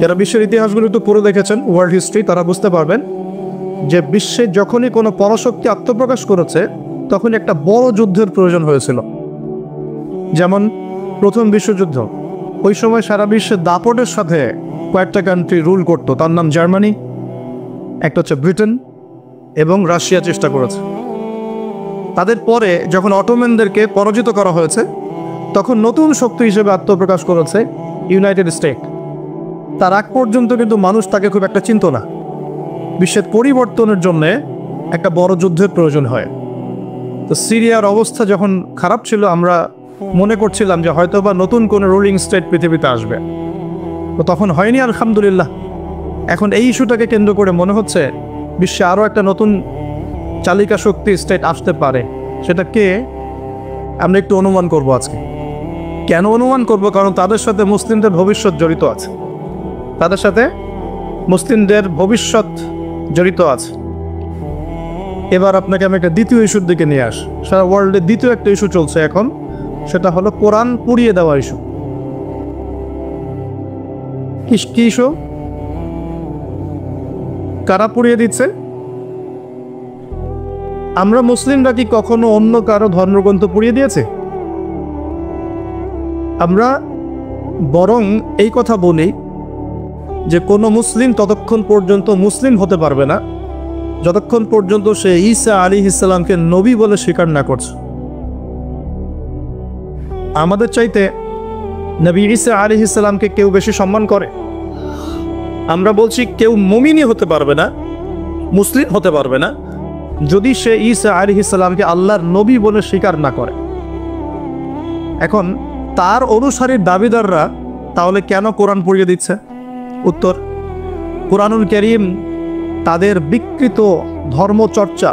যারা বিশ্বের ইতিহাসগুলো একটু পড়ে দেখেছেন, ওয়ার্ল্ড হিস্ট্রি, তারা বুঝতে পারবেন যে বিশ্বে যখনই কোনো পরাশক্তি আত্মপ্রকাশ করেছে তখন একটা বড় যুদ্ধের প্রয়োজন হয়েছিল। যেমন প্রথম বিশ্বযুদ্ধ, ওই সময় সারা বিশ্বে দাপটের সাথে কয়েকটা কান্ট্রি রুল করতো, তার নাম জার্মানি, একটা হচ্ছে ব্রিটেন এবং রাশিয়া চেষ্টা করেছে। তাদের পরে যখন অটোম্যানদেরকে পরাজিত করা হয়েছে তখন নতুন শক্তি হিসেবে আত্মপ্রকাশ করেছে ইউনাইটেড স্টেট। তার আগ পর্যন্ত কিন্তু মানুষ তাকে খুব একটা চিনত না। বিশ্বের পরিবর্তনের জন্য একটা বড় যুদ্ধের প্রয়োজন হয়। তো সিরিয়ার অবস্থা যখন খারাপ ছিল, আমরা মনে করছিলাম যে হয়তোবা নতুন কোনো রুলিং স্টেট পৃথিবীতে আসবে, তো তখন হয়নি, আলহামদুলিল্লাহ। এখন এই ইস্যুটাকে কেন্দ্র করে মনে হচ্ছে বিশ্বে আরও একটা নতুন চালিকা শক্তি স্টেট আসতে পারে। সেটা কে, আমরা একটু অনুমান করব আজকে। কেন অনুমান করব? কারণ তাদের সাথে মুসলিমদের ভবিষ্যৎ জড়িত আছে, তাদের সাথে মুসলিমদের ভবিষ্যৎ জড়িত আছে। এবার আপনাকে আমি একটা দ্বিতীয় ইস্যুর দিকে নিয়ে আস। সারা ওয়ার্ল্ডে দ্বিতীয় একটা ইস্যু চলছে এখন, সেটা হলো কোরআন পুড়িয়ে দেওয়া ইস্যু। কি ইস্যু? কারা পুড়িয়ে দিচ্ছে? আমরা মুসলিমরা কি কখনো অন্য কারো ধর্মগ্রন্থ পুড়িয়ে দিয়েছে? আমরা বরং এই কথা বলি যে কোনো মুসলিম ততক্ষণ পর্যন্ত মুসলিম হতে পারবে না যতক্ষণ পর্যন্ত সে ঈসা আলাইহিস সালামকে নবী বলে স্বীকার না করছে। আমাদের চাইতে নবী ঈসা আলাইহিস সালামকে কেউ বেশি সম্মান করে? আমরা বলছি কেউ মুমিনই হতে পারবে না, মুসলিম হতে পারবে না যদি সে ঈসা আলাইহিস সালামকে আল্লাহর নবী বলে স্বীকার না করে। এখন তার অনুসারীর দাবিদাররা তাহলে কেন কোরআন পড়িয়ে দিচ্ছে? উত্তর, কোরআনুল কারীম তাদের বিকৃত ধর্মচর্চা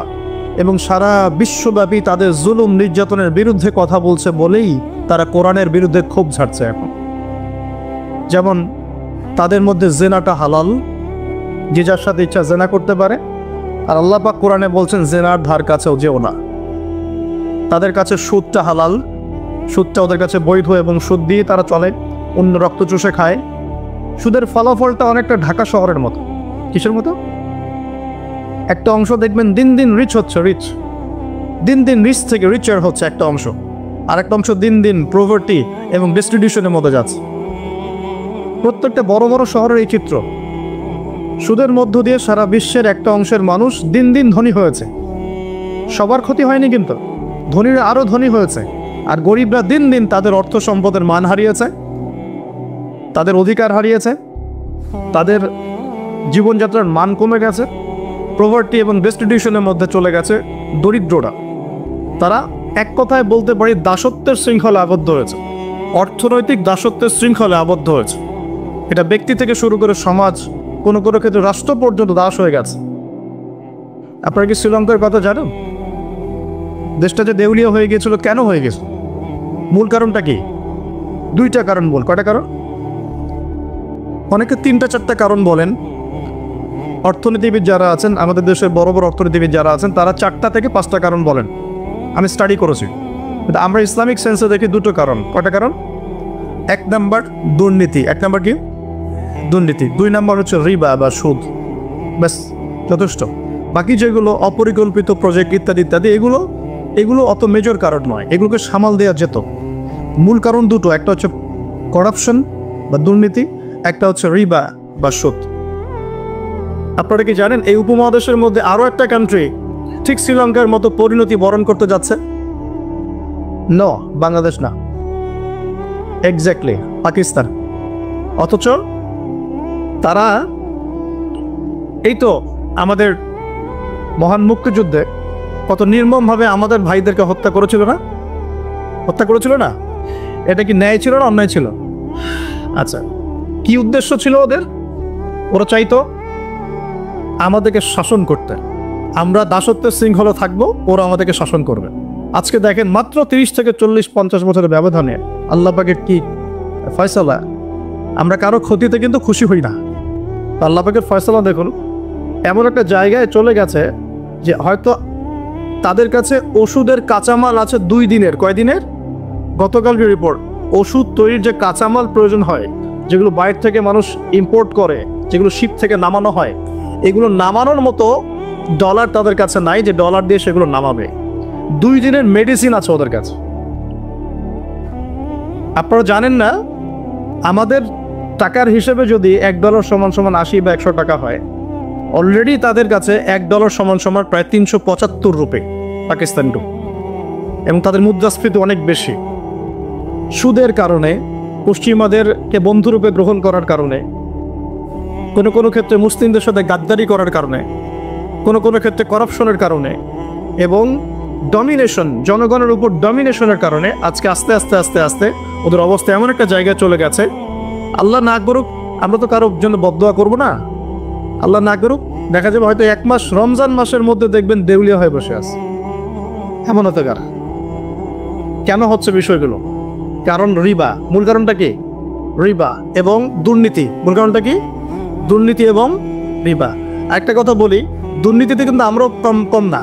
এবং সারা বিশ্বব্যাপী তাদের জুলুম নির্যাতনের বিরুদ্ধে কথা বলছে বলেই তারা কোরআনের বিরুদ্ধে ক্ষোভ ঝাড়ছে এখন। যেমন তাদের মধ্যে জেনাটা হালাল, যে যার সাথে ইচ্ছা জেনা করতে পারে, আর আল্লাহ পাক কোরআনে বলছেন জেনার ধার কাছেও যেও না। তাদের কাছে সুদটা হালাল, সুদটা ওদের কাছে বৈধ এবং সুদ দিয়ে তারা চলে, অন্য রক্ত চুষে খায়। সুদের ফলাফলটা অনেকটা ঢাকা শহরের মতো। কিসের মতো? একটা অংশ দেখবেন দিন দিন রিচ হচ্ছে, দিন দিন রিচ থেকে রিচার হচ্ছে একটা অংশ, আর একটা অংশ দিন দিন প্রভার্টি এবং ডিস্ট্রিবিউশনের মধ্যে যাচ্ছে। প্রত্যেকটা বড় বড় শহরের এই চিত্র। সুদের মধ্য দিয়ে সারা বিশ্বের একটা অংশের মানুষ দিন দিন ধনী হয়েছে। সবার ক্ষতি হয়নি, কিন্তু ধনীরা আরও ধনী হয়েছে, আর গরিবরা দিন দিন তাদের অর্থ সম্পদের মান হারিয়েছে, তাদের অধিকার হারিয়েছে, তাদের জীবনযাত্রার মান কমে গেছে, প্রভার্টি এবং ডিস্ট্রিবিউশনের মধ্যে চলে গেছে দরিদ্ররা। তারা এক কথায় বলতে পারি দাসত্বের শৃঙ্খলে আবদ্ধ হয়েছে, অর্থনৈতিক দাসত্বের শৃঙ্খলে আবদ্ধ হয়েছে। এটা ব্যক্তি থেকে শুরু করে সমাজ, কোনো কোনো ক্ষেত্রে রাষ্ট্র পর্যন্ত দাস হয়ে গেছে। আপনারা কি শ্রীলঙ্কার কথা জানেন? দেশটা যে দেউলিয়া হয়ে গিয়েছিল, কেন হয়ে গেছে? মূল কারণটা কি? দুইটা কারণ বল। কয়টা কারণ? অনেকে 3-4টা কারণ বলেন। অর্থনীতিবিদ যারা আছেন, আমাদের দেশের বড় বড় অর্থনীতিবিদ যারা আছেন, তারা 4টা থেকে 5টা কারণ বলেন। আমি স্টাডি করেছি, কিন্তু আমরা ইসলামিক সেন্সে দেখি 2টো কারণ। কয়টা কারণ? 1 নাম্বার দুর্নীতি। 1 নাম্বার কি? দুর্নীতি। 2 নাম্বার হচ্ছে রিবা বা সুদ। ব্যাস, যথেষ্ট। বাকি যেগুলো অপরিকল্পিত প্রজেক্ট ইত্যাদি ইত্যাদি, এগুলো অত মেজর কারণ নয়, এগুলোকে সামাল দেওয়া যেত। মূল কারণ 2টো, একটা হচ্ছে করাপশন বা দুর্নীতি, একটা হচ্ছে রিবা বা সুদ। আপনারা কি জানেন এই উপমহাদেশের মধ্যে আরও একটা কান্ট্রি ঠিক শ্রীলঙ্কার মতো পরিণতি বরণ করতে যাচ্ছে? নো, বাংলাদেশ না, এক্স্যাক্টলি পাকিস্তান। অথচ তারা এই তো আমাদের মহান মুক্তিযুদ্ধে কত নির্মমভাবে আমাদের ভাইদেরকে হত্যা করেছিল না? এটা কি ন্যায় ছিল না অন্যায় ছিল? আচ্ছা, কি উদ্দেশ্য ছিল ওদের? ওরা চাইতো আমাদেরকে শাসন করতে, আমরা দাসত্বের শৃঙ্খলা থাকবো, ওরা আমাদেরকে শাসন করবে। আজকে দেখেন মাত্র 30 থেকে 40-50 বছরের ব্যবধানে আল্লাহ পাকের কি ফয়সালা। আমরা কারো ক্ষতিতে কিন্তু খুশি হই না। আল্লাহ পাকের ফয়সালা দেখুন, এমন একটা জায়গায় চলে গেছে যে হয়তো তাদের কাছে ওষুধের কাঁচামাল আছে 2 দিনের। কয় দিনের? গতকালকে রিপোর্ট, ওষুধ তৈরির যে কাঁচামাল প্রয়োজন হয় যেগুলো বাইরে থেকে মানুষ ইম্পোর্ট করে, যেগুলো শিপ থেকে নামানো হয়, এগুলো নামানোর মতো ডলার তাদের কাছে নাই যে ডলার দিয়ে সেগুলো নামাবে। 2 দিনের মেডিসিন আছে ওদের কাছে। আপনারা জানেন না, আমাদের টাকার হিসেবে যদি $1 সমান সমান 80 বা 100 টাকা হয়, অলরেডি তাদের কাছে $1 সমান সমান প্রায় 375 রুপি পাকিস্তান রুপি, এবং তাদের মুদ্রাস্ফীতি অনেক বেশি। সুদের কারণে, পশ্চিমাদেরকে বন্ধুরূপে গ্রহণ করার কারণে, কোনো কোনো ক্ষেত্রে মুসলিমদের সাথে গাদ্দারি করার কারণে, কোনো কোনো ক্ষেত্রে করাপশনের কারণে এবং ডমিনেশন, জনগণের উপর ডমিনেশনের কারণে আজকে আস্তে আস্তে আস্তে আস্তে ওদের অবস্থা এমন একটা জায়গায় চলে গেছে। আল্লাহ না করুক, আমরা তো কারোর জন্য বদদোয়া করবো না, আল্লাহ না করুক, দেখা যাবে হয়তো 1 মাস রমজান মাসের মধ্যে দেখবেন দেউলিয়া হয়ে বসে আছে। এমন হতে পারে। কেন হচ্ছে বিষয়গুলো? কারণ রিবা। মূল কারণটা কি? রিবা এবং দুর্নীতি। মূল কারণটা কি? দুর্নীতি এবং রিবা। একটা কথা বলি, দুর্নীতিতে কিন্তু আমরাও কম না,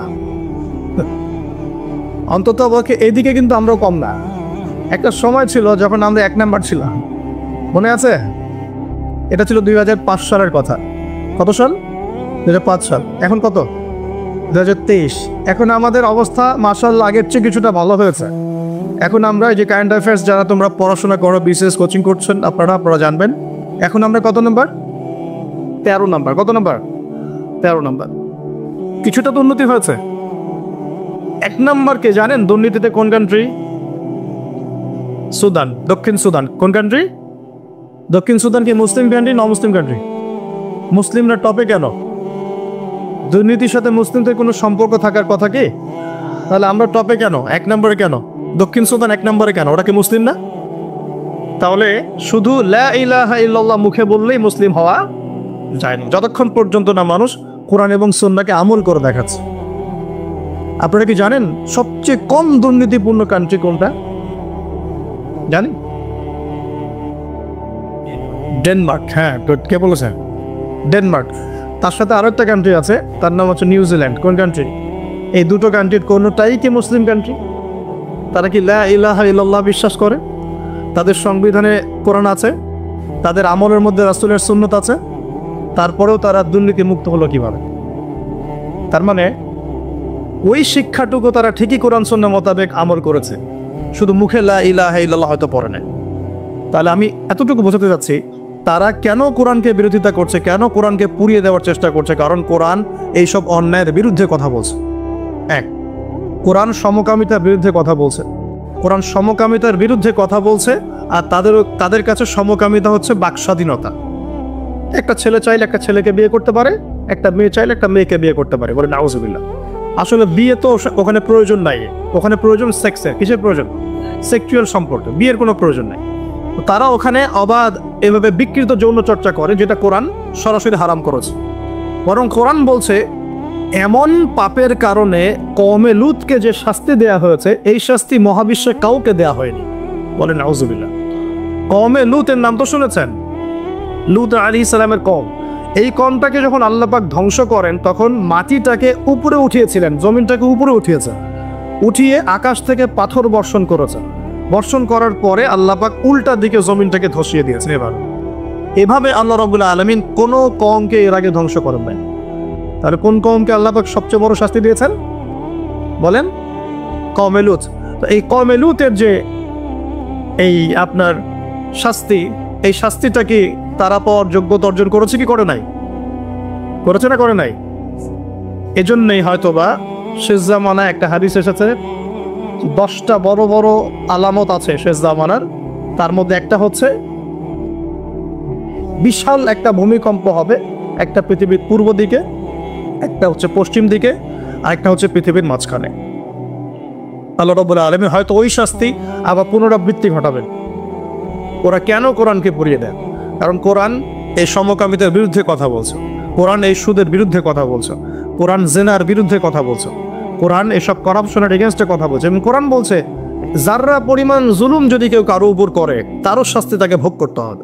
অন্তত এদিকে কিন্তু আমরাও কম না। একটা সময় ছিল যখন আমরা 1 নাম্বার ছিলাম, মনে আছে? এটা ছিল 2005 সালের কথা। কত সাল? 2005 সাল। এখন কত? 2023। এখন আমাদের অবস্থা মাশাআল্লাহ আগের চেয়ে কিছুটা ভালো হয়েছে। এখন আমরা এই যে কারেন্ট অ্যাফেয়ার্স, যারা তোমরা পড়াশোনা করো, বিসিএস কোচিং করছেন, আপনারা জানবেন এখন আমরা কত নাম্বার? 13 নাম্বার। কত নাম্বার? 13 নাম্বার। কিছুটা তো উন্নতি হয়েছে। 1 নাম্বারকে জানেন দুর্নীতিতে কোন কান্ট্রি? সুদান, দক্ষিণ সুদান। কোন কান্ট্রি? দক্ষিণ সুদান কি মুসলিম কান্ট্রি না মুসলিম কান্ট্রি? মুসলিমরা টপে কেন? দুর্নীতির সাথে মুসলিমদের কোনো সম্পর্ক থাকার কথা কি? তাহলে আমরা টপে কেন? 1 নম্বরে কেন? দক্ষিণ সুদান 1 নম্বরে কেন? ওরা কি মুসলিম না? তাহলে শুধু লা ইলাহা ইল্লাল্লাহ মুখে বললেই মুসলিম হওয়া যায় না, যতক্ষণ পর্যন্ত না মানুষ কোরআন এবং সুন্নাহকে আমল করে দেখাচ্ছে। আপনারা কি জানেন সবচেয়ে কম দুর্নীতিপূর্ণ কান্ট্রি কোনটা? জানি? ডেনমার্ক। হ্যাঁ, কে বলেছে? ডেনমার্ক। তার সাথে আরো একটা কান্ট্রি আছে, তার নাম হচ্ছে নিউজিল্যান্ড। কোন কান্ট্রি? এই দুটো কান্ট্রির কোনোটাই কি মুসলিম কান্ট্রি? তারা কি লা ইলাহা ইল্লাল্লাহ বিশ্বাস করে? তাদের সংবিধানে কোরআন আছে, তাদের আমলের মধ্যে রাসূলের সুন্নাত আছে, তারপরেও তারা দুর্নীতি মুক্ত হলো কিভাবে? তার মানে ওই শিক্ষাটুকু তারা ঠিকই কোরআন সুন্নাহ মোতাবেক আমল করেছে, শুধু মুখে লা ইলাহা ইল্লাল্লাহ হয়তো পড়ে না। তাহলে আমি এতটুকু বোঝাতে চাচ্ছি, তারা কেন কোরআনকে বিরোধিতা করছে, কেন কোরআনকে পুড়িয়ে দেওয়ার চেষ্টা করছে? কারণ কোরআন এইসব অন্যায়ের বিরুদ্ধে কথা বলছে। কোরআন সমকামিতার বিরুদ্ধে কথা বলছে, কোরআন সমকামিতার বিরুদ্ধে কথা বলছে। আর তাদের কাছে সমকামিতা হচ্ছে বাক স্বাধীনতা। একটা ছেলে চাইলে একটা ছেলেকে বিয়ে করতে পারে, একটা মেয়ে চাইলে একটা মেয়েকে বিয়ে করতে পারে। বলে নাউজুবিল্লাহ। আসলে বিয়ে তো ওখানে প্রয়োজন নাই, ওখানে প্রয়োজন সেক্সের। কিসের প্রয়োজন? সেক্সুয়াল সম্পর্ক। বিয়ের কোনো প্রয়োজন নাই। তারা ওখানে অবাধ এভাবে বিকৃত যৌন চর্চা করে, যেটা কোরআন সরাসরি হারাম করেছে। বরং কোরআন বলছে এমন পাপের কারণে কওমে লুতকে যে শাস্তি দেয়া হয়েছে, এই শাস্তি মহাবিশ্বে কাউকে দেয়া হয়নি। বলেন নাউজুবিল্লাহ। কওমে লুতের নাম তো শুনেছেন? লুত আলাইহিস সালামের কওম। এই কওমটাকে যখন আল্লাহ পাক ধ্বংস করেন, তখন মাটিটাকে উপরে উঠিয়েছিলেন, জমিনটাকে উপরে উঠিয়েছেন, উঠিয়ে আকাশ থেকে পাথর বর্ষণ করেছেন। বর্ষণ করার পরে আল্লাহ পাক উল্টা দিকে জমিনটাকে ধসিয়ে দিয়েছেন। এভাবে আল্লাহ রাব্বুল আলামিন কোনো কওমকে এর আগে ধ্বংস করেন নাই। তাহলে কোন কওমকে আল্লাহ পাক সবচেয়ে বড় শাস্তি দিয়েছেন? বলেন? কওমে লুত। তো এই কওমে লুতের যে এই আপনার শাস্তি, এই শাস্তিটা কি তারা পাওয়ার যোগ্যতা অর্জন করেছে কি করে নাই? করেছে না করে নাই? এজন্যই হয়তোবা শেষ জামানায় একটা হাদিস এসেছে, 10টা বড় বড় আলামত আছে শেষ জামানার। তার মধ্যে একটা হচ্ছে বিশাল একটা ভূমিকম্প হবে, একটা পৃথিবীর পূর্ব দিকে, একটা হচ্ছে পশ্চিম দিকে, আর একটা হচ্ছে পৃথিবীর মাঝখানে। আল্লাহ রাব্বুল আলামিন হয়তো ওই শাস্তি আবার পুনরাবৃত্তি ঘটাবেন। ওরা কেন কোরআনকে পুড়িয়ে দেয়? কারণ কোরআন এই সমকামিতার বিরুদ্ধে কথা বলছে, কোরআন এই সুদের বিরুদ্ধে কথা বলছে, কোরআন জেনার বিরুদ্ধে কথা বলছে, কোরআন এসব করাপশনের এগেনস্টে কথা বলছে। এবং কোরআন বলছে যাররা পরিমাণ জুলুম যদি কেউ কারো উপর করে, তারও শাস্তি তাকে ভোগ করতে হবে।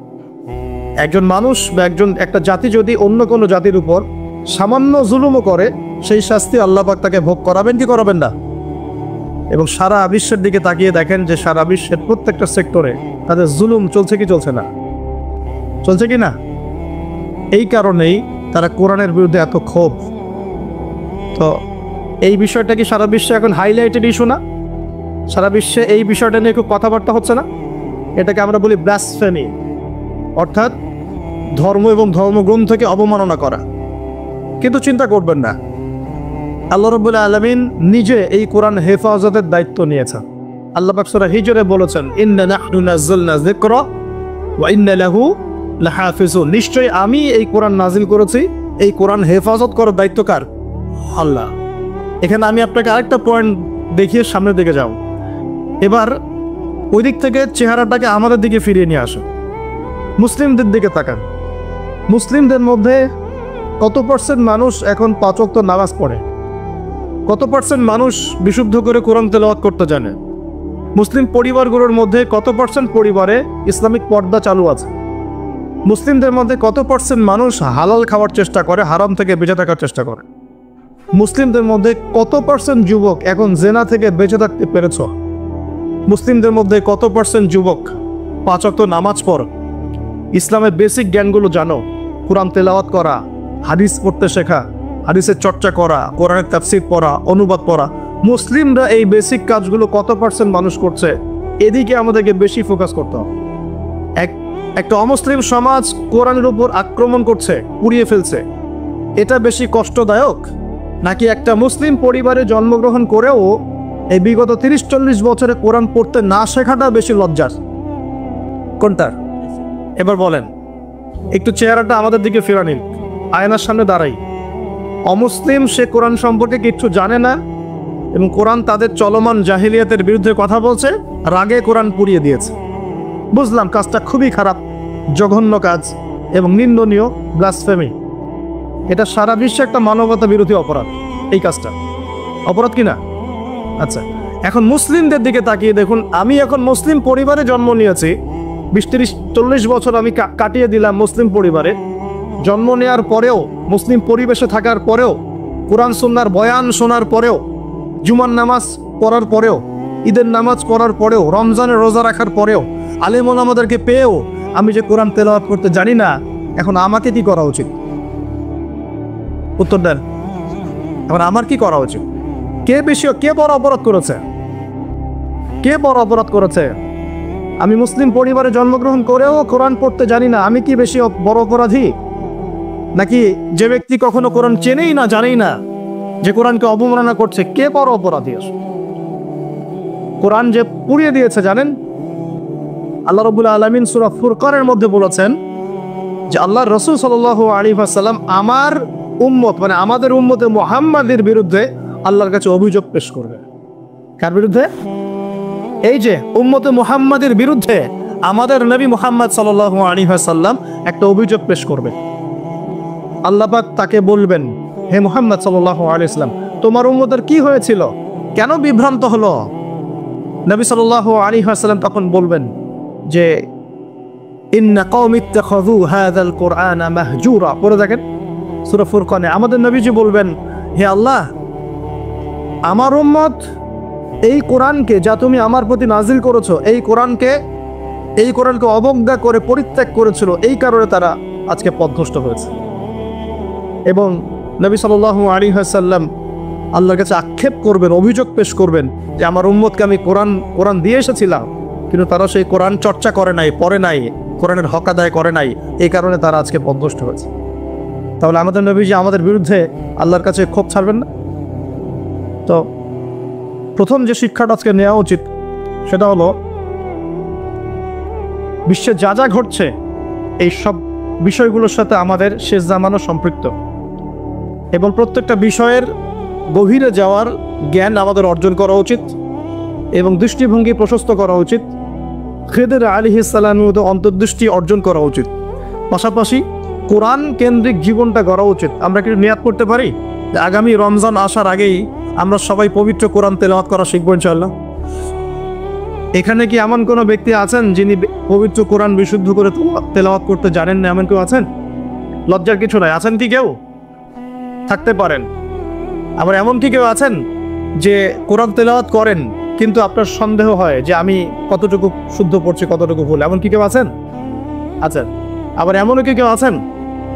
একজন মানুষ বা একটা জাতি যদি অন্য কোনো জাতির উপর সামান্য জুলুমও করে, সেই শাস্তি আল্লাহ পাক তাকে ভোগ করাবেন কি করাবেন না? এবং সারা বিশ্বের দিকে তাকিয়ে দেখেন যে সারা বিশ্বের প্রত্যেকটা সেক্টরে তাদের জুলুম চলছে কি চলছে না? চলছে কি না? এই কারণেই তারা কোরআনের বিরুদ্ধে এত ক্ষোভ। তো এই বিষয়টা কি সারা বিশ্বে এখন হাইলাইটেড ইস্যু না? সারা বিশ্বে এই বিষয়টা নিয়ে খুব কথাবার্তা হচ্ছে না? এটাকে আমরা বলি ব্লাসফেমি, অর্থাৎ ধর্ম এবং ধর্মগ্রন্থকে অবমাননা করা। কিন্তু চিন্তা করবেন না, আল্লাহ রাব্বুল আলামিন নিজে এই কোরআন হেফাজতের দায়িত্ব নিয়েছেন। আল্লাহ পাক সূরা হিজরে বলেছেন, ইন্না নাহনু নাযালনা যিকরা ওয়া ইন্না লাহু লাহাফিজুন। নিশ্চয়ই আমি এই কোরআন নাজিল করেছি, এই কোরআন হেফাজত করার দায়িত্ব কার? আল্লাহ। এখানে আমি আপনাকে আরেকটা পয়েন্ট দেখিয়ে সামনের দিকে যাও। এবার ওই দিক থেকে চেহারাটাকে আমাদের দিকে ফিরিয়ে নিয়ে আসো, মুসলিমদের দিকে তাকান। মুসলিমদের মধ্যে কত পার্সেন্ট মানুষ এখন 5 ওয়াক্ত নামাজ পড়ে? কত পার্সেন্ট মানুষ বিশুদ্ধ করে কোরআন তেলাওয়াত করতে জানে? মুসলিম পরিবারগুলোর মধ্যে কত পার্সেন্ট পরিবারে ইসলামিক পর্দা চালু আছে? মুসলিমদের মধ্যে কত পার্সেন্ট মানুষ হালাল খাওয়ার চেষ্টা করে, হারাম থেকে বেঁচে থাকার চেষ্টা করে? মুসলিমদের মধ্যে কত পার্সেন্ট যুবক এখন জেনা থেকে বেঁচে থাকতে পেরেছ? মুসলিমদের মধ্যে কত পার্সেন্ট যুবক 5 ওয়াক্ত নামাজ পড়, ইসলামের বেসিক জ্ঞানগুলো জানো, কোরআন তেলাওয়াত করা, হাদিস পড়তে শেখা, হাদিসের চর্চা করা, কোরআনের তাফসীর পড়া, অনুবাদ পড়া? মুসলিমরা এই বেসিক কাজগুলো কত পার্সেন্ট মানুষ করছে? এদিকে আমাদেরকে বেশি ফোকাস করতে হবে। একটা অমুসলিম সমাজ কোরআনের উপর আক্রমণ করছে, পুড়িয়ে ফেলছে, এটা বেশি কষ্টদায়ক নাকি একটা মুসলিম পরিবারে জন্মগ্রহণ করেও এই বিগত 30-40 বছরে কোরআন পড়তে না শেখাটা বেশি লজ্জার? কোনটার? এবার বলেন, একটু চেহারাটা আমাদের দিকে ফেরা নিন, আয়নার সামনে দাঁড়াই। অমুসলিম, সে কোরআন সম্পর্কে কিচ্ছু জানে না এবং কোরআন তাদের চলমান জাহিলিয়াতের বিরুদ্ধে কথা বলছে, রাগে কোরআন পুড়িয়ে দিয়েছে। বুঝলাম কাজটা খুবই খারাপ, জঘন্য কাজ এবং নিন্দনীয়, ব্লাসফেমি। এটা সারা বিশ্বে একটা মানবতা বিরোধী অপরাধ। এই কাজটা অপরাধ কিনা? আচ্ছা, এখন মুসলিমদের দিকে তাকিয়ে দেখুন। আমি এখন মুসলিম পরিবারে জন্ম নিয়েছি, 20-30-40 বছর আমি কাটিয়ে দিলাম মুসলিম পরিবারে। জন্ম নেওয়ার পরেও, মুসলিম পরিবেশে থাকার পরেও, কোরআন সুন্নাহর বয়ান শোনার পরেও, জুমার নামাজ পড়ার পরেও, ঈদের নামাজ পড়ার পরেও, রমজানের রোজা রাখার পরেও, আলেম ওলামাদেরকে পেয়েও আমি যে কোরআন তেলাওয়াত করতে জানি না, এখন আমাকে কি করা উচিত? উত্তর দেন। এখন আমার কি করা উচিত? কে বড় অপরাধ করেছে? কে বড় অপরাধ করেছে? আমি মুসলিম পরিবারে জন্মগ্রহণ করেও কোরআন পড়তে জানি না, আমি কি বেশি বড় অপরাধী? নাকি যে ব্যক্তি কখনো কোরআন চেনেই না, জানেই না, যে কোরআনকে অবমাননা করছে, কে বড় অপরাধী? কোরআন যে পুড়িয়ে দিয়েছে জানেন, আল্লাহ রাব্বুল আলামিন সূরা ফুরকানের মধ্যে বলেছেন যে আল্লাহর রাসূল সাল্লাল্লাহু আলাইহি ওয়াসাল্লাম আমার উম্মত, মানে আমাদের উম্মতে মুহাম্মাদের বিরুদ্ধে আল্লাহর কাছে অভিযোগ পেশ করবে। কার বিরুদ্ধে? এই যে উম্মতে মুহাম্মাদের বিরুদ্ধে আমাদের নবী মুহাম্মদ সাল্লাল্লাহু আলাইহি ওয়াসাল্লাম একটা অভিযোগ পেশ করবে। আল্লাহ পাক তাকে বলবেন, হে মুহাম্মদ সাল্লাল্লাহু আলাইহি ওয়াসাল্লাম, তোমার উম্মতের কি হয়েছিল, কেন বিভ্রান্ত হলো? নবী সাল্লাল্লাহু আলাইহি ওয়াসাল্লাম তখন বলবেন যে ইন্না কওমি ইত্তাখাযু হাযাল কুরআনা মাহজুরা। পড়ে দেখেন সূরা ফুরকানে আমাদের নবীজি বলবেন, হে আল্লাহ, আমার উম্মত এই কোরআনকে, যা তুমি আমার প্রতি নাজিল করেছো, এই কোরআনকে অবজ্ঞা করে পরিত্যাগ করেছিল, এই কারণে তারা আজকে পথভ্রষ্ট হয়েছে। এবং নবী সাল্লাল্লাহু আলাইহি ওয়াসাল্লাম আল্লাহর কাছে আক্ষেপ করবেন, অভিযোগ পেশ করবেন যে আমার উম্মতকে আমি কোরআন দিয়ে এসেছিলাম, কিন্তু তারা সেই কোরআন চর্চা করে নাই, পড়ে নাই, কোরআনের হক আদায় করে নাই, এই কারণে তারা আজকে পথভ্রষ্ট হয়েছে। তাহলে আমাদের নবীজি আমাদের বিরুদ্ধে আল্লাহর কাছে ক্ষোভ ছাড়বেন না? তো প্রথম যে শিক্ষাটা আজকে নেওয়া উচিত সেটা হলো, বিশ্বে যা যা ঘটছে এই সব বিষয়গুলোর সাথে আমাদের শেষ জামানো সম্পৃক্ত, এবং প্রত্যেকটা বিষয়ের গভীরে যাওয়ার জ্ঞান আমাদের অর্জন করা উচিত এবং দৃষ্টিভঙ্গি প্রশস্ত করা উচিত। খিদর আলাইহিস সালামের অন্তর্দৃষ্টি অর্জন করা উচিত। পাশাপাশি কোরআন কেন্দ্রিক জীবনটা গড়া উচিত। আমরা কি নিয়াত করতে পারি যে আগামী রমজান আসার আগেই আমরা সবাই পবিত্র কোরআন তেলাওয়াত করা শিখবো ইনশাআল্লাহ? এখানে কি এমন কোনো ব্যক্তি আছেন যিনি পবিত্র কোরআন বিশুদ্ধ করে তেলাওয়াত করতে জানেন না? এমন কেউ আছেন? লজ্জার কিছু নাই। আছেন কি কেউ? থাকতে পারেন। আবার এমন কি কেউ আছেন যে কোরআন তেলাওয়াত করেন কিন্তু আপনার সন্দেহ হয় যে আমি কতটুকু শুদ্ধ পড়ছি, কতটুকু ভুল? এমন কি কেউ আছেন? আচ্ছা, আবার এমনও কেউ আছেন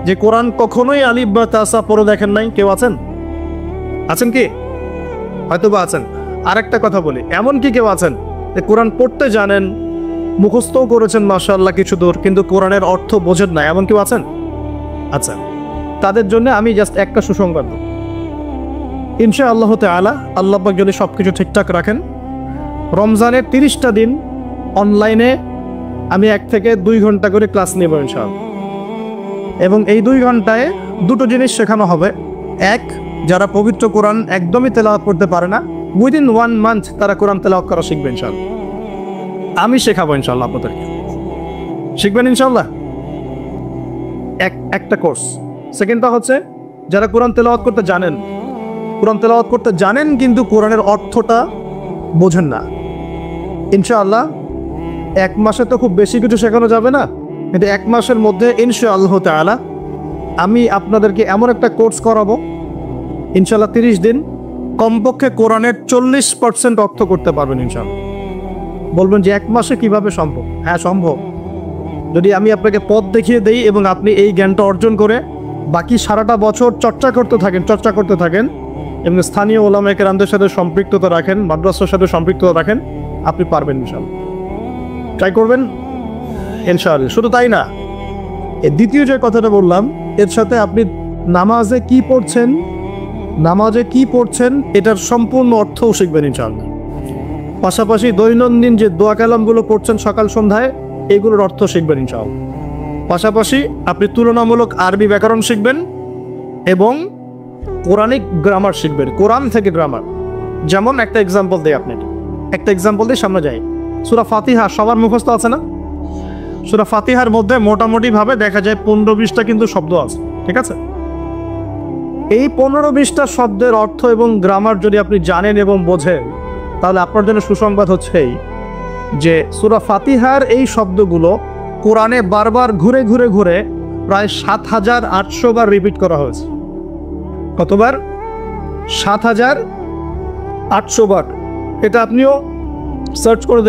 যে কোরআন কখনোই আলিফ বা তাসা পড়ে দেখেন নাই? কেউ আছেন? আছেন কি? হয়তো বা আছেন। আরেকটা কথা বলি, এমন কি কেউ আছেন যে কোরআন পড়তে জানেন, মুখস্থও করেছেন মাশাআল্লাহ কিছু দূর, কিন্তু কোরআনের অর্থ বোঝেন না? এমন কেউ আছেন? আচ্ছা, তাদের জন্য আমি জাস্ট একটা সুসংবাদ দেব। ইনশাআল্লাহ তাআলা আল্লাহ পাক যদি সবকিছু ঠিকঠাক রাখেন, রমজানের 30টা দিন অনলাইনে আমি 1 থেকে 2 ঘন্টা করে ক্লাস নেব ইনশাআল্লাহ। এবং এই 2 ঘন্টায় দুটো জিনিস শেখানো হবে। এক, যারা পবিত্র কোরআন একদমই তেলাওয়াত করতে পারে না, উইদিন 1 মান্থ তারা কোরআন তেলাওয়াত করা শিখবে ইনশাআল্লাহ। আমি শেখাবো ইনশাআল্লাহ আপনাদেরকে। শিখবেন ইনশাআল্লাহ? একটা কোর্স। সেকেন্ডটা হচ্ছে যারা কোরআন তেলাওয়াত করতে জানেন, কোরআন তেলাওয়াত করতে জানেন কিন্তু কোরআনের অর্থটা বোঝেন না, ইনশাআল্লাহ 1 মাসে তো খুব বেশি কিছু শেখানো যাবে না, কিন্তু 1 মাসের মধ্যে ইনশাআল্লাহ তাআলা আমি আপনাদেরকে এমন একটা কোর্স করাবো ইনশাআল্লাহ 30 দিন কমপক্ষে কোরআনের 40% অর্থ করতে পারবেন ইনশাআল্লাহ। বলবেন যে 1 মাসে কিভাবে সম্ভব? হ্যাঁ সম্ভব, যদি আমি আপনাকে পথ দেখিয়ে দেই এবং আপনি এই জ্ঞানটা অর্জন করে বাকি সারাটা বছর চর্চা করতে থাকেন এবং স্থানীয় ওলামায়ে কেরামদের সাথে সম্পৃক্ততা রাখেন, মাদ্রাসার সাথে সম্পৃক্ততা রাখেন, আপনি পারবেন ইনশাআল্লাহ। ট্রাই করবেন ইনশাআল্লাহ। শুধু তাই না, এর দ্বিতীয় যে কথাটা বললাম, এর সাথে আপনি নামাজে কি পড়ছেন এটার সম্পূর্ণ অর্থও শিখবেন ইনশাআল্লাহ। পাশাপাশি দৈনন্দিন যে দোয়া কালামগুলো পড়ছেন সকাল সন্ধ্যায়, এগুলোর অর্থ শিখবেন ইনশাআল্লাহ। পাশাপাশি আপনি তুলনামূলক আরবি ব্যাকরণ শিখবেন এবং কোরআনিক গ্রামার শিখবেন, কোরআন থেকে গ্রামার। যেমন একটা এক্সাম্পল দিই আপনাকে, সামনে যাই। সূরা ফাতিহা সবার মুখস্থ আছে না? সূরা ফাতিহার মধ্যে মোটামুটি ভাবে দেখা যায় 15-20টা কিন্তু শব্দ আছে, ঠিক আছে? এই 15-20টা শব্দের অর্থ এবং গ্রামার যদি আপনি জানেন এবং বোঝেন, তাহলে আপনার জন্য সুসংবাদ হচ্ছে যে সূরা ফাতিহার এই শব্দগুলো কোরআনে বারবার ঘুরে প্রায় 7800 বার রিপিট করা হয়েছে। কতবার? 7800 বার। এটা আপনিও সার্চ করে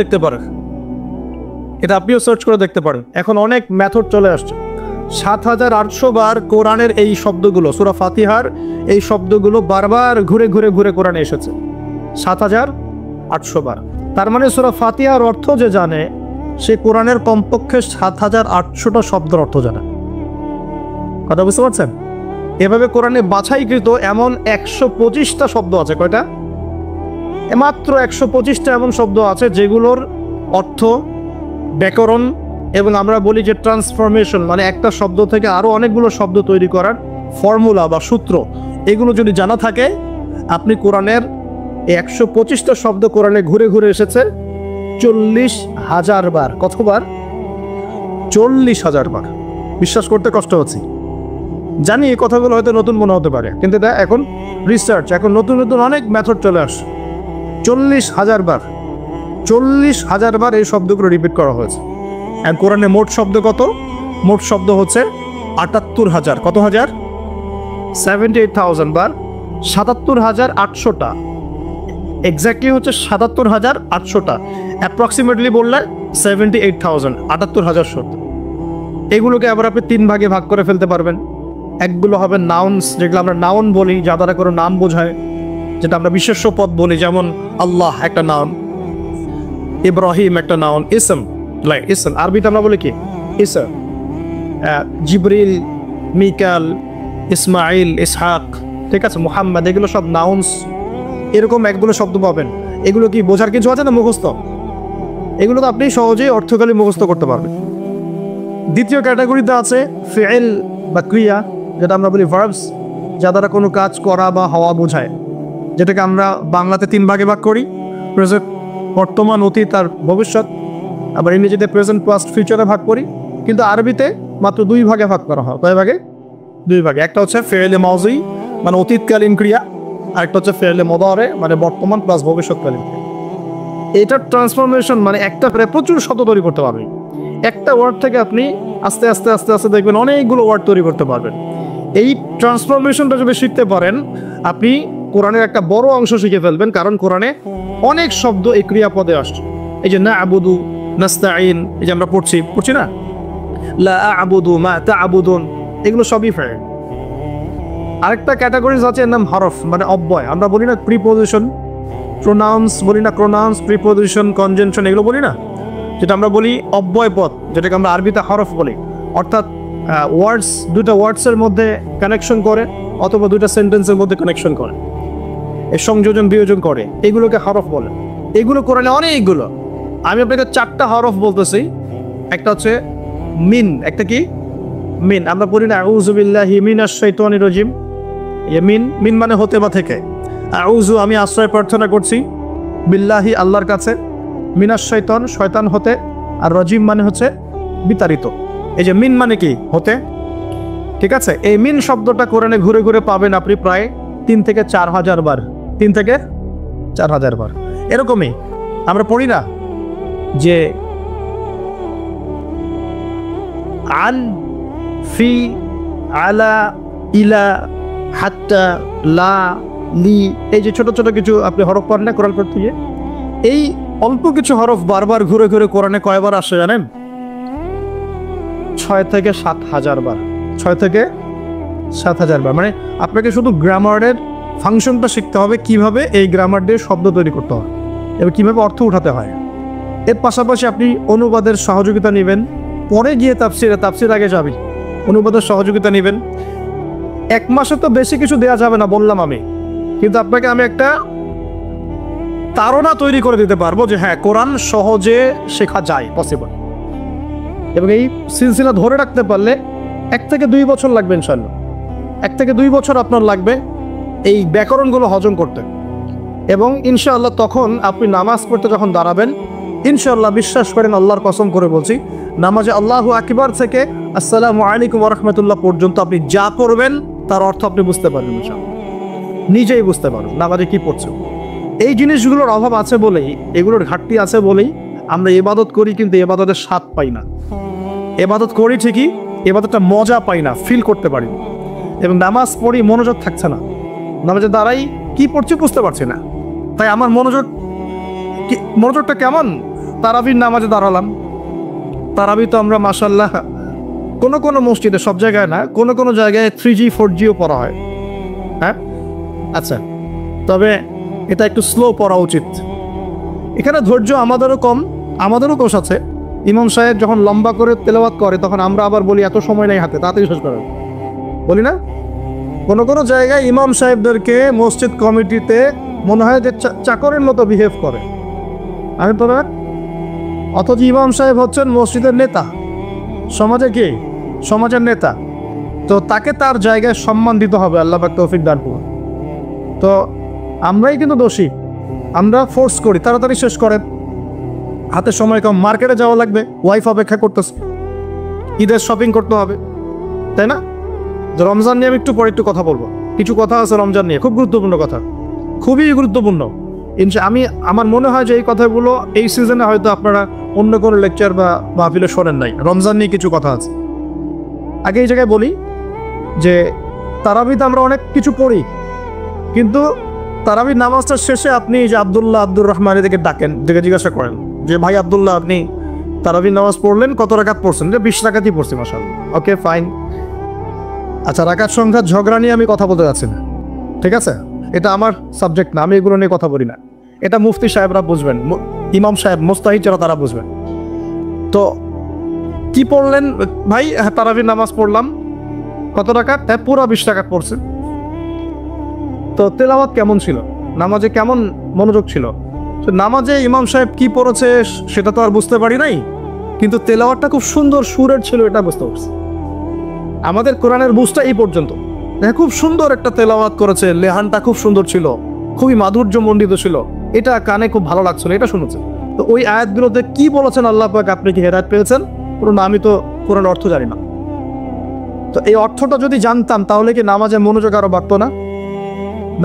দেখতে পারেন। এখন অনেক মেথড চলে আসছে। 7800 বার কোরআনের এই শব্দগুলো, সূরা ফাতিহার এই শব্দগুলো বারবার ঘুরে কোরআনে এসেছে 7800 বার। তার মানে সূরা ফাতিহার অর্থ যে জানে, সে কোরআনের কমপক্ষে 7800টা শব্দের অর্থ জানে। কথা বুঝতে পারছেন? এভাবে কোরআনে বাছাইকৃত এমন 125টা শব্দ আছে। কয়টা? মাত্র 125টা এমন শব্দ আছে যেগুলোর অর্থ, ব্যাকরণ এবং আমরা বলি যে ট্রান্সফরমেশন, মানে একটা শব্দ থেকে আরো অনেকগুলো শব্দ তৈরি করার ফর্মুলা বা সূত্র, এগুলো যদি জানা থাকে, আপনি কোরআনের 125টা শব্দ কোরআনে ঘুরে এসেছে 40,000 বার। কতবার? 40,000 বার। বিশ্বাস করতে কষ্ট হচ্ছে, জানি এই কথাগুলো হয়তো নতুন মনে হতে পারে, কিন্তু এটা এখন রিসার্চ, এখন নতুন অনেক মেথড চলে আসছে। 40,000 বার, 40,000 বার এই শব্দগুলো রিপিট করা হয়েছে। আর কোরআনে মোট শব্দ কত? মোট শব্দ হচ্ছে 78,000। কত হাজার? 78,000 বার। 77,800টা, এক্স্যাক্টলি হচ্ছে 77,800টা, অ্যাপ্রক্সিমেটলি বললে 78,000, 78,000 শব্দ। এগুলোকে আবার আপনি 3 ভাগে ভাগ করে ফেলতে পারবেন। একগুলো হবে নাউন্স, যেগুলো আমরা নাউন বলি, যা দ্বারা করে নাম বোঝায়, যেটা আমরা বিশেষ্য পদ বলি, যেমন আল্লাহ একটা নাউন, ইব্রাহিম একটা নাউন, ইসম, আরবিতে আমরা বলি কি? ইসম। জিবরিল, মিকাল, ইসমাইল, ইসহাক, ঠিক আছে, মুহাম্মদ, এগুলো সব নাউন্স। এরকম একগুলো শব্দ পাবেন। এগুলো কি বোঝার কিছু আছে না মুখস্থ? এগুলো তো আপনি সহজেই অর্থকালী মুখস্থ করতে পারবেন। দ্বিতীয় ক্যাটাগরিতে আছে ফিইল বা ক্রিয়া, যেটা আমরা বলি ভার্বস, যা দ্বারা কোনো কাজ করা বা হওয়া বোঝায়, যেটাকে আমরা বাংলাতে 3 ভাগে ভাগ করি, প্রেজেন্ট, বর্তমান, অতীত আর ভবিষ্যৎ। আবার ইংরেজিতে প্রেজেন্ট, পাস্ট, ফিউচারে ভাগ করি, কিন্তু আরবিতে মাত্র 2 ভাগে ভাগ করা হয়। কয় ভাগে? 2 ভাগে। একটা হচ্ছে ফেয়েলে মাউজি, মানে অতীতকালীন ক্রিয়া, আর একটা হচ্ছে ফেয়েলে মুদারে, মানে বর্তমান প্লাস ভবিষ্যৎকালীন ক্রিয়া। এটার ট্রান্সফরমেশন, মানে একটা প্রচুর শব্দ তৈরি করতে পারবেন। একটা ওয়ার্ড থেকে আপনি আস্তে আস্তে দেখবেন অনেকগুলো ওয়ার্ড তৈরি করতে পারবেন। এই ট্রান্সফরমেশনটা যদি শিখতে পারেন, আপনি কোরআনের একটা বড় অংশ শিখে ফেলবেন, কারণ কোরআনে অনেক শব্দ এই ক্রিয়াপদে আসছে। এই যে না আবুদু, নাস্তাইন, এই যে আমরা পড়ছি না, লা আ'বুদু মা তা'বুদুন, এগুলো সবই ফেল। আরেকটা ক্যাটাগরিজ আছে, এর নাম হরফ, মানে অব্যয়। আমরা বলি না প্রিপোজিশন, প্রোনাউন্স বলি না, প্রোনাউন্স, প্রিপোজিশন, কনজাংশন, এগুলো বলি না, যেটা আমরা বলি অব্যয় পদ, যেটাকে আমরা আরবিতে হরফ বলি। অর্থাৎ ওয়ার্ডস, দুইটা ওয়ার্ডসের মধ্যে কানেকশন করে অথবা দুইটা সেন্টেন্সের মধ্যে কানেকশন করে, এর সংযোজন বিয়োজন করে, এগুলোকে হরফ বলে। এগুলো কোরআনে অনেকগুলো। আমি আপনাকে 4টা হরফ বলতেছি। একটা হচ্ছে মিন, একটা কি মিন, আমরা বলি না আউযু বিল্লাহি মিনাশ শাইতানির রাজিম, মিন, মিন মানে হতে বা থেকে। আউযু আমি আশ্রয় প্রার্থনা করছি, বিল্লাহি আল্লাহর কাছে, মিনাশ শাইতান শয়তান হতে, আর রাজিম মানে হচ্ছে বিতাড়িত। এই যে মিন মানে কি হতে, ঠিক আছে। এই মিন শব্দটা কোরআনে ঘুরে ঘুরে পাবেন আপনি প্রায় 3 থেকে 4 হাজার বার, 3 থেকে 4 হাজার বার। এরকমই আমরা পড়ি না যে আন, ফি, আলা, ইলা, হাত্তা, লা, লি, এই যে ছোট ছোট কিছু আপনি হরফ পড়েন না কোরআন পড়তে গিয়ে, এই অল্প কিছু হরফ বারবার ঘুরে ঘুরে কোরআনে কয়বার আসে জানেন? 6 থেকে 7 হাজার বার। 6 থেকে 7 হাজার বার। মানে আপনাকে শুধু গ্রামারের ফাংশনটা শিখতে হবে, কিভাবে এই গ্রামার দিয়ে শব্দ তৈরি করতে হয় এবং কিভাবে অর্থ উঠাতে হয়। এর পাশাপাশি আপনি অনুবাদের সহযোগিতা নেবেন, পরে গিয়ে তাফসির আগে যাবি, অনুবাদের সহযোগিতা নেবেন। 1 মাসে তো বেশি কিছু দেওয়া যাবে না বললাম আমি, কিন্তু আপনাকে আমি একটা তাড়না তৈরি করে দিতে পারবো যে হ্যাঁ, কোরআন সহজে শেখা যায়, পসিবল। এবং এই সিলসিলা ধরে রাখতে পারলে 1 থেকে 2 বছর লাগবে ইনশাআল্লাহ। 1 থেকে 2 বছর আপনার লাগবে এই ব্যাকরণগুলো হজম করতে। এবং ইনশাআল্লাহ তখন আপনি নামাজ পড়তে যখন দাঁড়াবেন, ইনশাআল্লাহ বিশ্বাস করেন, আল্লাহর কসম করে বলছি, নামাজে আল্লাহু আকবার থেকে আসসালামু আলাইকুম ওয়া রাহমাতুল্লাহ পর্যন্ত আপনি যা পড়বেন তার অর্থ আপনি বুঝতে পারবেন ইনশাআল্লাহ, নিজেই বুঝতে পারবেন নামাজে কি পড়ছে। এই জিনিসগুলোর অভাব আছে বলেই, এগুলোর ঘাটতি আছে বলেই আমরা ইবাদত করি, কিন্তু ইবাদতের স্বাদ পাই না। ইবাদত করি ঠিকই, ইবাদতটা মজা পাই না, ফিল করতে পারি না। এবং নামাজ পড়ি, মনোযোগ থাকছে না, নামাজে দাঁড়াই কি পড়ছি বুঝতে পারছি না। তাই আমার মনোযোগটা কেমন? তারাবির নামাজে দাঁড়ালাম, তারাবি তো আমরা মাশাআল্লাহ কোনো কোনো মসজিদে, সব জায়গায় না, কোনো কোনো জায়গায় 3G 4Gও পড়া হয়। হ্যাঁ, আচ্ছা, তবে এটা একটু স্লো পড়া উচিত। এখানে ধৈর্য আমাদেরও কম, আমাদেরও দোষ আছে। ইমাম সাহেব যখন লম্বা করে তেলাওয়াত করে তখন আমরা আবার বলি এত সময় নেই হাতে, তাড়াতাড়ি শেষ করেন, বলি না? কোনো কোনো জায়গায় ইমাম সাহেবদেরকে মসজিদ কমিটিতে মনে হয় যে চাকরের মতো বিহেভ করে, আমি তো না। অথচ ইমাম সাহেব হচ্ছেন মসজিদের নেতা, সমাজে কি, সমাজের নেতা। তো তাকে তার জায়গায় সম্মান দিতে হবে, আল্লাহ পাক তৌফিক দান করুন। তো আমরাই কিন্তু দোষী, আমরা ফোর্স করি তাড়াতাড়ি শেষ করেন, হাতে সময় কম, মার্কেটে যাওয়া লাগবে, ওয়াইফ অপেক্ষা করতেছে, ঈদের শপিং করতে হবে, তাই না? রমজান নিয়ে আমি একটু পরে একটু কথা বলবো, কিছু কথা আছে রমজান নিয়ে, খুব গুরুত্বপূর্ণ কথা, খুবই গুরুত্বপূর্ণ। আমার মনে হয় যে এই কথাগুলো এই সিজনে হয়তো আপনারা অন্য কোনো লেকচার বা মাহফিলে শোনেন নাই। রমজান নিয়ে কিছু কথা আছে। আগে এই জায়গায় বলি যে তারাবিতে আমরা অনেক কিছু পড়ি, কিন্তু তারাবির নামাজটার শেষে আপনি যে আব্দুর রহমান এদিকে ডাকেন, দেখে জিজ্ঞাসা করেন যে ভাই আব্দুল্লাহ, আপনি তারাবির নামাজ পড়লেন, কত রাকাত পড়ছেন? যে 20 রাকাতই পড়ছি মাশাআল্লাহ। ওকে, ফাইন। আচ্ছা, রাকাত সংখ্যার ঝগড়া নিয়ে আমি কথা বলতে যাচ্ছি না, ঠিক আছে? এটা আমার সাবজেক্ট না, আমি এগুলো নিয়ে কথা বলি না। এটা মুফতি সাহেবরা বুঝবেন, ইমাম সাহেব, মুস্তাহিদ যারা, তারা বুঝবেন। তো কি পড়লেন ভাই? তারাবির নামাজ পড়লাম, কত রাকাত? পুরো 20 রাকাত পড়ছে। তো তেলাওয়াত কেমন ছিল, নামাজে কেমন মনোযোগ ছিল? নামাজে ইমাম সাহেব কি পড়েছে সেটা তো আর বুঝতে পারি নাই, কিন্তু তেলাওয়াতটা খুব সুন্দর সুরের ছিল, এটা বুঝতে পারছি। আমাদের কোরআনের বুঝটা এই পর্যন্ত, খুব সুন্দর একটা তেলাওয়াত করেছে, লেহানটা খুব সুন্দর ছিল, খুবই মাধুর্যমণ্ডিত ছিল, এটা কানে খুব ভালো লাগছিল, এটা শুনেছে। তো ওই আয়াতগুলোতে কি বলেছেন আল্লাহ পাক, আপনি কি হেদায়েত পেয়েছেন? পুরো আমি তো কোরআন অর্থ জানি না। তো এই অর্থটা যদি জানতাম তাহলে কি নামাজে মনোযোগ আরো বাড়তো না?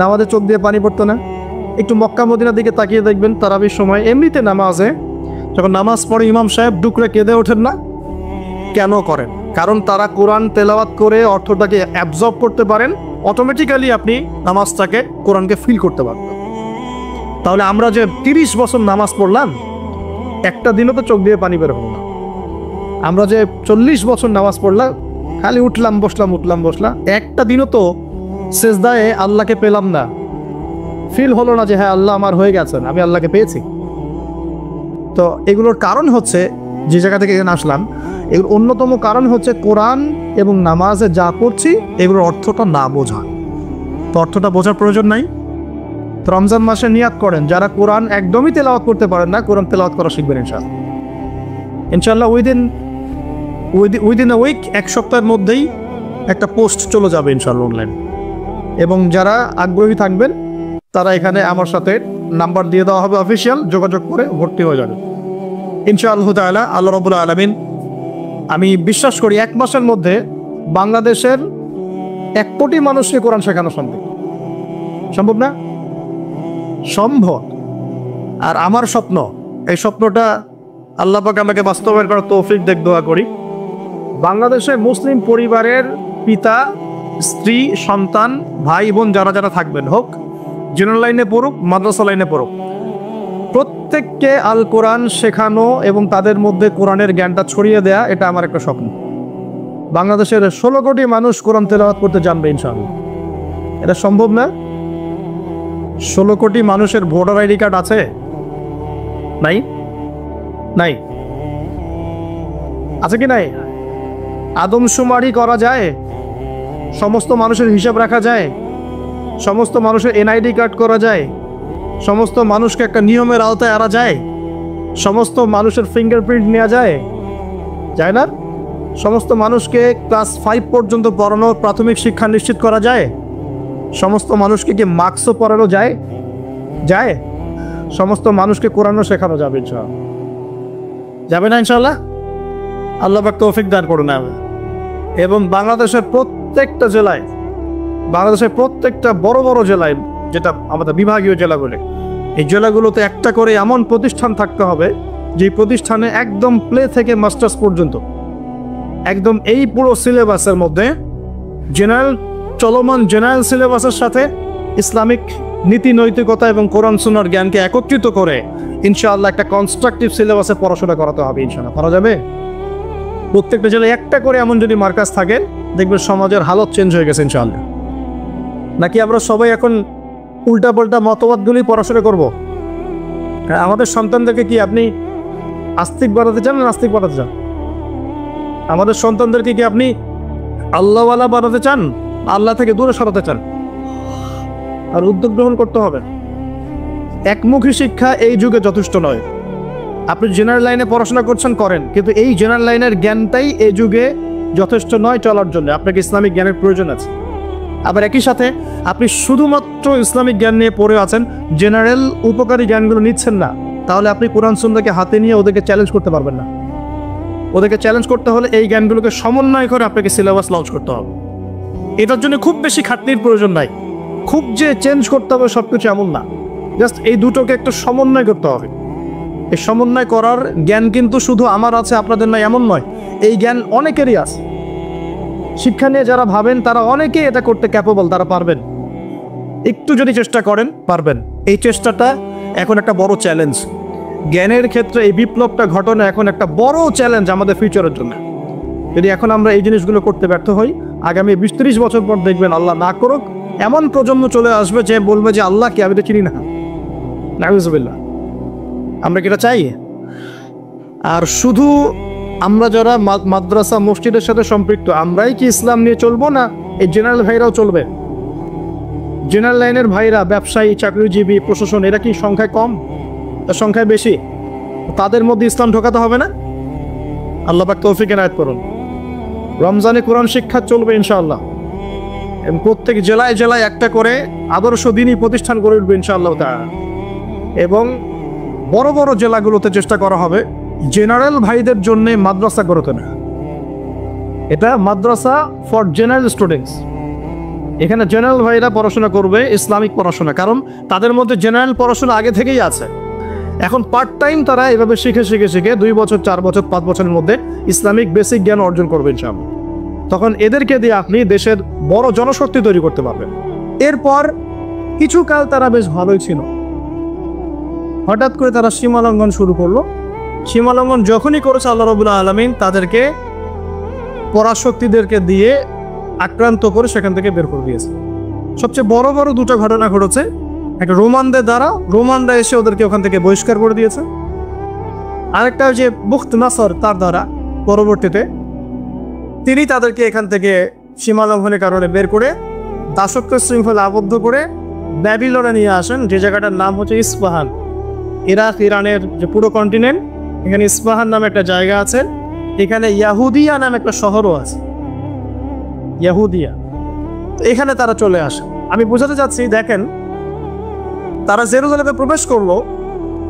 নামাজে চোখ দিয়ে পানি পড়তো না? একটু মক্কা মদিনার দিকে তাকিয়ে দেখবেন, তারাবির সময় এমনিতে নামাজে যখন নামাজ পড়ে ইমাম সাহেব ডুকরে কেঁদে ওঠেন না? কেন করেন? কারণ তারা কোরআন তেলাওয়াত করে অর্থটাকে অ্যাবজর্ব করতে পারেন, অটোমেটিক্যালি আপনি নামাজটাকে, কোরআনকে ফিল করতে পারবেন। তাহলে আমরা যে 30 বছর নামাজ পড়লাম, একটা দিনও তো চোখ দিয়ে পানি বের হলো না। আমরা যে 40 বছর নামাজ পড়লাম, খালি উঠলাম বসলাম, একটা দিনও তো সেজদায় আল্লাহকে পেলাম না, ফিল হলো না যে হ্যাঁ আল্লাহ আমার হয়ে গেছেন, আমি আল্লাহকে পেয়েছি। তো এগুলোর কারণ হচ্ছে, যে জায়গা থেকে এখানে আসলাম, এগুলোর অন্যতম কারণ হচ্ছে কোরআন এবং নামাজে যা করছি এগুলোর অর্থটা না বোঝা। তো অর্থটা বোঝার প্রয়োজন নাই। তো রমজান মাসে নিয়াত করেন, যারা কোরআন একদমই তেলাওয়াত করতে পারেন না, কোরআন তেলাওয়াত করা শিখবেন ইনশাআল্লাহ। উইদিন আ উইক, এক সপ্তাহের মধ্যেই একটা পোস্ট চলে যাবে ইনশাআল্লাহ অনলাইন। এবং যারা আগ্রহী থাকবেন তারা এখানে আমার সাথে নাম্বার দিয়ে দেওয়া হবে অফিসিয়াল, যোগাযোগ করে ভর্তি হয়ে যাবে ইনশাআল্লাহ তাআলা। আল্লাহ রাব্বুল আলামিন, আমি বিশ্বাস করি 1 মাসের মধ্যে বাংলাদেশের 1 কোটি মানুষকে কোরআন শেখানো সম্ভব না? সম্ভব। আর আমার স্বপ্ন, এই স্বপ্নটা আল্লাহ পাক আমাকে বাস্তবায়ন করার তৌফিক দেখ, দোয়া করি। বাংলাদেশের মুসলিম পরিবারের পিতা, স্ত্রী, সন্তান, ভাই বোন যারা যারা থাকবেন, হোক জেনারেল লাইনে পড়ুক, মাদ্রাসা লাইনে পড়ুক, প্রত্যেককে আল কোরআন শেখানো এবং তাদের মধ্যে কোরআনের জ্ঞানটা ছড়িয়ে দেয়া, এটা আমার একটা স্বপ্ন। বাংলাদেশের 16 কোটি মানুষ কোরআন তেলাওয়াত করতে জানবে ইনশাআল্লাহ। এটা সম্ভব না? 16 কোটি মানুষের ভোটার আইডি কার্ড আছে? নাই। আছে কি নাই? আদমশুমারি করা যায়? সমস্ত মানুষের হিসাব রাখা যায়? সমস্ত মানুষের এনআইডি কার্ড করা যায়? সমস্ত মানুষকে একটা নিয়মের আওতায় আনা যায়? সমস্ত মানুষের ফিঙ্গারপ্রিন্ট নেওয়া যায়? যায় না? সমস্ত মানুষকে ক্লাস 5 পর্যন্ত পড়ানোর প্রাথমিক শিক্ষা নিশ্চিত করা যায়? সমস্ত মানুষকে কি মার্কসও পড়ানো যায়? সমস্ত মানুষকে কোরআনও শেখানো যাবে ইনশাআল্লাহ। যাবে না ইনশাআল্লাহ? আল্লাহ পাক তৌফিক দান করুন। এবং বাংলাদেশের প্রত্যেকটা জেলায়, বাংলাদেশের প্রত্যেকটা বড় বড় জেলায়, যেটা আমাদের বিভাগীয় জেলাগুলো, এই জেলাগুলোতে একটা করে এমন প্রতিষ্ঠান থাকতে হবে যে প্রতিষ্ঠানে একদম প্লে থেকে মাস্টার্স পর্যন্ত একদম এই পুরো সিলেবাসের মধ্যে চলমান জেনারেল সিলেবাসের সাথে ইসলামিক নীতি নৈতিকতা এবং কোরআন সুন্নাহর জ্ঞানকে একত্রিত করে ইনশাআল্লাহ একটা কনস্ট্রাকটিভ সিলেবাসে পড়াশোনা করাতে হবে ইনশাআল্লাহ। করা যাবে? প্রত্যেকটা জেলায় একটা করে এমন যদি মার্কাজ থাকে, দেখবেন সমাজের হালত চেঞ্জ হয়ে গেছে ইনশাআল্লাহ। নাকি আমরা সবাই এখন উল্টাপাল্টা মতবাদগুলি পড়াশোনা করব? আমাদের সন্তানদেরকে কি আপনি আস্তিক বানাতে চান না নাস্তিক বানাতে চান? আমাদের সন্তানদেরকে কি আপনি আল্লাহওয়ালা বানাতে চান, আল্লাহ থেকে দূরে সরাতে চান? আর উদ্যোগ গ্রহণ করতে হবে। একমুখী শিক্ষা এই যুগে যথেষ্ট নয়। আপনি জেনারেল লাইনে পড়াশোনা করছেন, করেন, কিন্তু এই জেনারেল লাইনের জ্ঞানটাই এই যুগে যথেষ্ট নয় চলার জন্য। আপনাকে ইসলামিক জ্ঞানের প্রয়োজন আছে। আবার একই সাথে আপনি শুধুমাত্র ইসলামিক জ্ঞান নিয়ে পড়ে আছেন, জেনারেল উপকারী জ্ঞানগুলো নিচ্ছেন না, তাহলে আপনি কোরআন সুন্নাহকে হাতে নিয়ে ওদেরকে চ্যালেঞ্জ করতে পারবেন না। ওদেরকে চ্যালেঞ্জ করতে হলে এই জ্ঞানগুলোকে সমন্বয় করে আপনাকে সিলেবাস লঞ্চ করতে হবে। এটার জন্য খুব বেশি খাটনির প্রয়োজন নাই। খুব যে চেঞ্জ করতে হবে সবকিছু এমন না, জাস্ট এই দুটোকে একটু সমন্বয় করতে হবে। এই সমন্বয় করার জ্ঞান কিন্তু শুধু আমার আছে, আপনাদের নাই এমন নয়। এই জ্ঞান অনেকেরই আছে। শিক্ষা নিয়ে যারা ভাবেন তারা অনেকেই এটা করতে ক্যাপেবল, তারা পারবেন। একটু যদি চেষ্টা করেন পারবেন। এই চেষ্টাটা এখন একটা বড় চ্যালেঞ্জ। জ্ঞানের ক্ষেত্রে এই বিপ্লবটা ঘটনা এখন একটা বড় চ্যালেঞ্জ আমাদের ফিউচারের জন্য। যদি এখন আমরা এই জিনিসগুলো করতে ব্যর্থ হই, আগামী 20-30 বছর পর দেখবেন, আল্লাহ না করুক, এমন প্রজন্ম চলে আসবে যে বলবে যে আল্লাহ কি, আমি তো চিনি না। নাউজুবিল্লাহ। আমরা কি এটা চাই? আর শুধু আমরা যারা মাদ্রাসা মসজিদের সাথে সম্পৃক্ত, আমরাই কি ইসলাম নিয়ে চলবো, না এই জেনারেল ভাইরাও চলবে? জেনারেল লাইনের ভাইরা, ব্যবসায়ী, চাকরিজীবী, প্রশাসন, এরা কি সংখ্যায় কম? তার সংখ্যায় বেশি। তাদের মধ্যে ইসলাম ঢোকাতে হবে না? আল্লাহ পাক তৌফিক এনায়েত করুন। রমজানে কোরআন শিক্ষা চলবে ইনশাআল্লাহ। প্রত্যেক জেলায় জেলায় একটা করে আদর্শ দিনী প্রতিষ্ঠান গড়ে উঠবে ইনশাআল্লাহ তাআলা। এবং বড় বড় জেলাগুলোতে চেষ্টা করা হবে জেনারেল ভাইদের জন্য মাদ্রাসা গড়তে না। এটা মাদ্রাসা ফর জেনারেল স্টুডেন্টস। এখানে জেনারেল ভাইরা পড়াশোনা করবে ইসলামিক পড়াশোনা, কারণ তাদের মধ্যে জেনারেল পড়াশোনা আগে থেকেই আছে। এখন পার্ট টাইম তারা এভাবে শিখে 2 বছর, 4 বছর, 5 বছরের মধ্যে ইসলামিক বেসিক জ্ঞান অর্জন করবে ইনশাআল্লাহ। তখন এদেরকে দিয়ে আপনি দেশের বড় জনশক্তি তৈরি করতে পারবেন। এরপর কিছুকাল তারা বেশ ভালোই ছিল, হঠাৎ করে তারা সীমালঙ্ঘন শুরু করলো, সীমা লঙ্ঘন যখনই করেছে আল্লাহ রাব্বুল আলামিন তাদেরকে পরাশক্তিদেরকে দিয়ে আক্রান্ত করে সেখান থেকে বের করে দিয়েছে। সবচেয়ে বড় বড় দুটো ঘটনা ঘটেছে। একটা রোমানদের দ্বারা, রোমানরা এসে ওদেরকে ওখান থেকে বহিষ্কার করে দিয়েছে। আরেকটা যে বুখত নাসর তার দ্বারা পরবর্তীতে তিনি তাদেরকে এখান থেকে সীমা লঙ্ঘনের কারণে বের করে দাসত্ব শৃঙ্খলা আবদ্ধ করে ব্যাবিলনে নিয়ে আসেন, যে জায়গাটার নাম হচ্ছে ইস্পাহান। ইরাক ইরানের যে পুরো কন্টিনেন্ট, এখানে ইস্পাহান নামে একটা জায়গা আছে। এখানে ইয়াহুদিয়া নামে একটা শহরও আছে, ইয়াহুদিয়া। এখানে তারা চলে আসে। আমি বোঝাতে চাচ্ছি, দেখেন তারা জেরুজালেমে প্রবেশ করলো,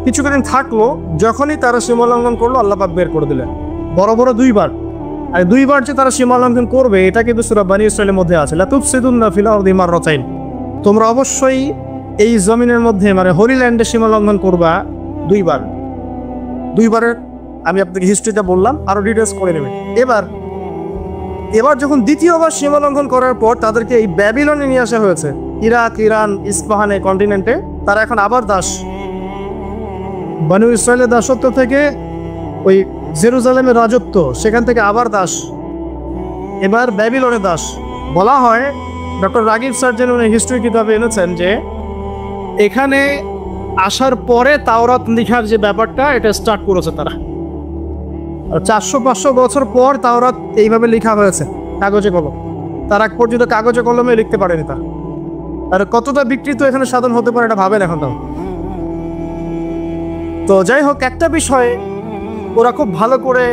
কিছুদিন থাকলো, যখনই তারা সীমা লঙ্ঘন করলো আল্লাহ পাক বের করে দিলেন বড় বড় দুইবার। আর দুইবার যে তারা সীমা লঙ্ঘন করবে এটা কিন্তু সূরা বনী ইসরাঈলের মধ্যে আছে, লা তুফসিদুন্না ফিল আরদি মাররাতাইন, তোমরা অবশ্যই এই জমিনের মধ্যে মানে হোলি ল্যান্ডে সীমা লঙ্ঘন করবা দুইবার। দুইবারের আমি আপনাকে হিস্ট্রিটা বললাম, আরো ডিটেলস করে নেবেন। এবার যখন দ্বিতীয়বার সীমা লঙ্ঘন করার পর তাদেরকে এই ব্যাবিলনে নিয়ে আসা হয়েছে, ইরাক ইরান ইস্পাহানে কন্টিনেন্টে, তারা এখন আবার দাস। বনী ইসরাঈলের দাসত্ব থেকে ওই জেরুজালেমের রাজত্ব, সেখান থেকে আবার দাস, এবার ব্যাবিলনে দাস। বলা হয় ডক্টর রাগিব সার্জেন উনি হিস্ট্রি কিতাবে এনেছেন যে এখানে আসার পরে তাওরাত লেখার যে ব্যাপারটা এটা স্টার্ট করেছে তারা। 400-500 বছর পর তাওরাত এইভাবে লেখা হয়েছে কাগজে কলম। তার আগ পর্যন্ত কাগজে কলমে লিখতে পারেনি তা। আর কতটা বিকৃত এখানে সাধন হতে পারে এটা ভাবেন এখন তাও। তো যাই হোক, একটা বিষয়ে ওরা খুব ভালো করে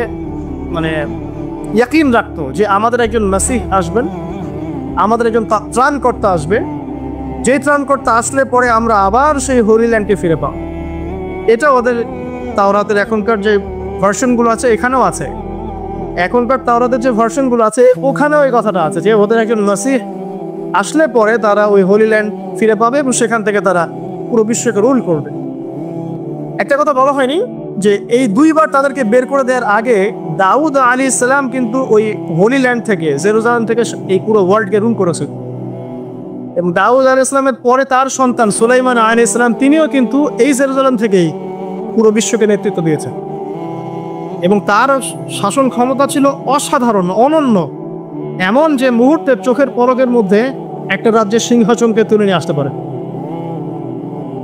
মানে ইয়াকিন রাখতো যে আমাদের একজন মাসিহ আসবেন, আমাদের একজন ত্রাণকর্তা আসবে, যে ত্রাণকর্তা আসলে পরে আমরা আবার সেই হোলি ল্যান্ডকে ফিরে পাব। এটা ওদের তাওরাতের এখনকার যে ভার্সনগুলো আছে এখানেও আছে। এখনকার তাওরাতের যে ভার্সনগুলো আছে ওখানেও এই কথাটা আছে যে ওদের একজন মাসিহ আসলে পরে তারা ওই হোলি ল্যান্ড ফিরে পাবে এবং সেখান থেকে তারা পুরো বিশ্বকে রুল করবে। একটা কথা বলা হয়নি যে এই দুইবার তাদেরকে বের করে দেওয়ার আগে দাউদ আলাইহিস সালাম কিন্তু ওই হোলি ল্যান্ড থেকে, জেরুজালেম থেকে এই পুরো ওয়ার্ল্ডকে রুল করেছেন। এবং দাউদ আলাইহিস সালামের পরে তার সন্তান সুলাইমান আলাইহিস সালাম তিনিও কিন্তু এই জেরুজালেম থেকেই পুরো বিশ্বকে নেতৃত্ব দিয়েছেন। এবং তার শাসন ক্ষমতা ছিল অসাধারণ, অনন্য, এমন যে মুহূর্তে চোখের পলকের মধ্যে একটা রাজ্যের সিংহাসনকে তুলে নিয়ে আসতে পারে।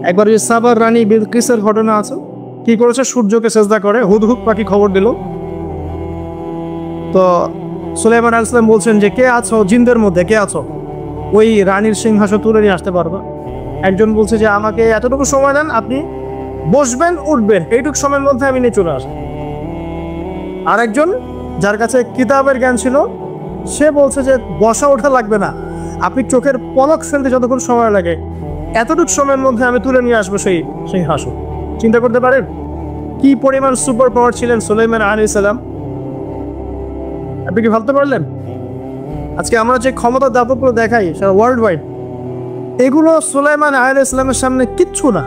একবার যে সাবার রানী বিলকিসের ঘটনা আছে, কি করেছে, সূর্যকে সেজদা করে হুদহুদ পাখি খবর দিল। তো সুলাইমান আলাইহিস সালাম বলছেন যে কে আছো জিনদের মধ্যে, কে আছো ওই রানীর সিংহাসন তুলে নিয়ে আসতে পারবে? একজন বলছে যে আমাকে এতটুকু সময় দেন, আপনি বসবেন উঠবেন, এইটুকু সময়ের মধ্যে আমি নিয়ে চলে আসবো। আরেকজন যার কাছে কিতাবের জ্ঞান ছিল সে বলছে যে বসা ওঠা লাগবে না, আপনি চোখের পলক ফেলতে যতক্ষণ সময় লাগে এতটুকু সময়ের মধ্যে আমি তুলে নিয়ে আসবো সেই সিংহাসন। চিন্তা করতে পারেন কি পরিমাণ সুপার পাওয়ার ছিলেন সুলাইমান আলাইহিস সালাম। আপনি কি ভাবতে পারলেন? আজকে আমরা যে ক্ষমতা দাপটগুলো দেখাই সারা ওয়ার্ল্ড ওয়াইড, এগুলো সুলাইমান আলাইহিস সালামের সামনে কিচ্ছু না।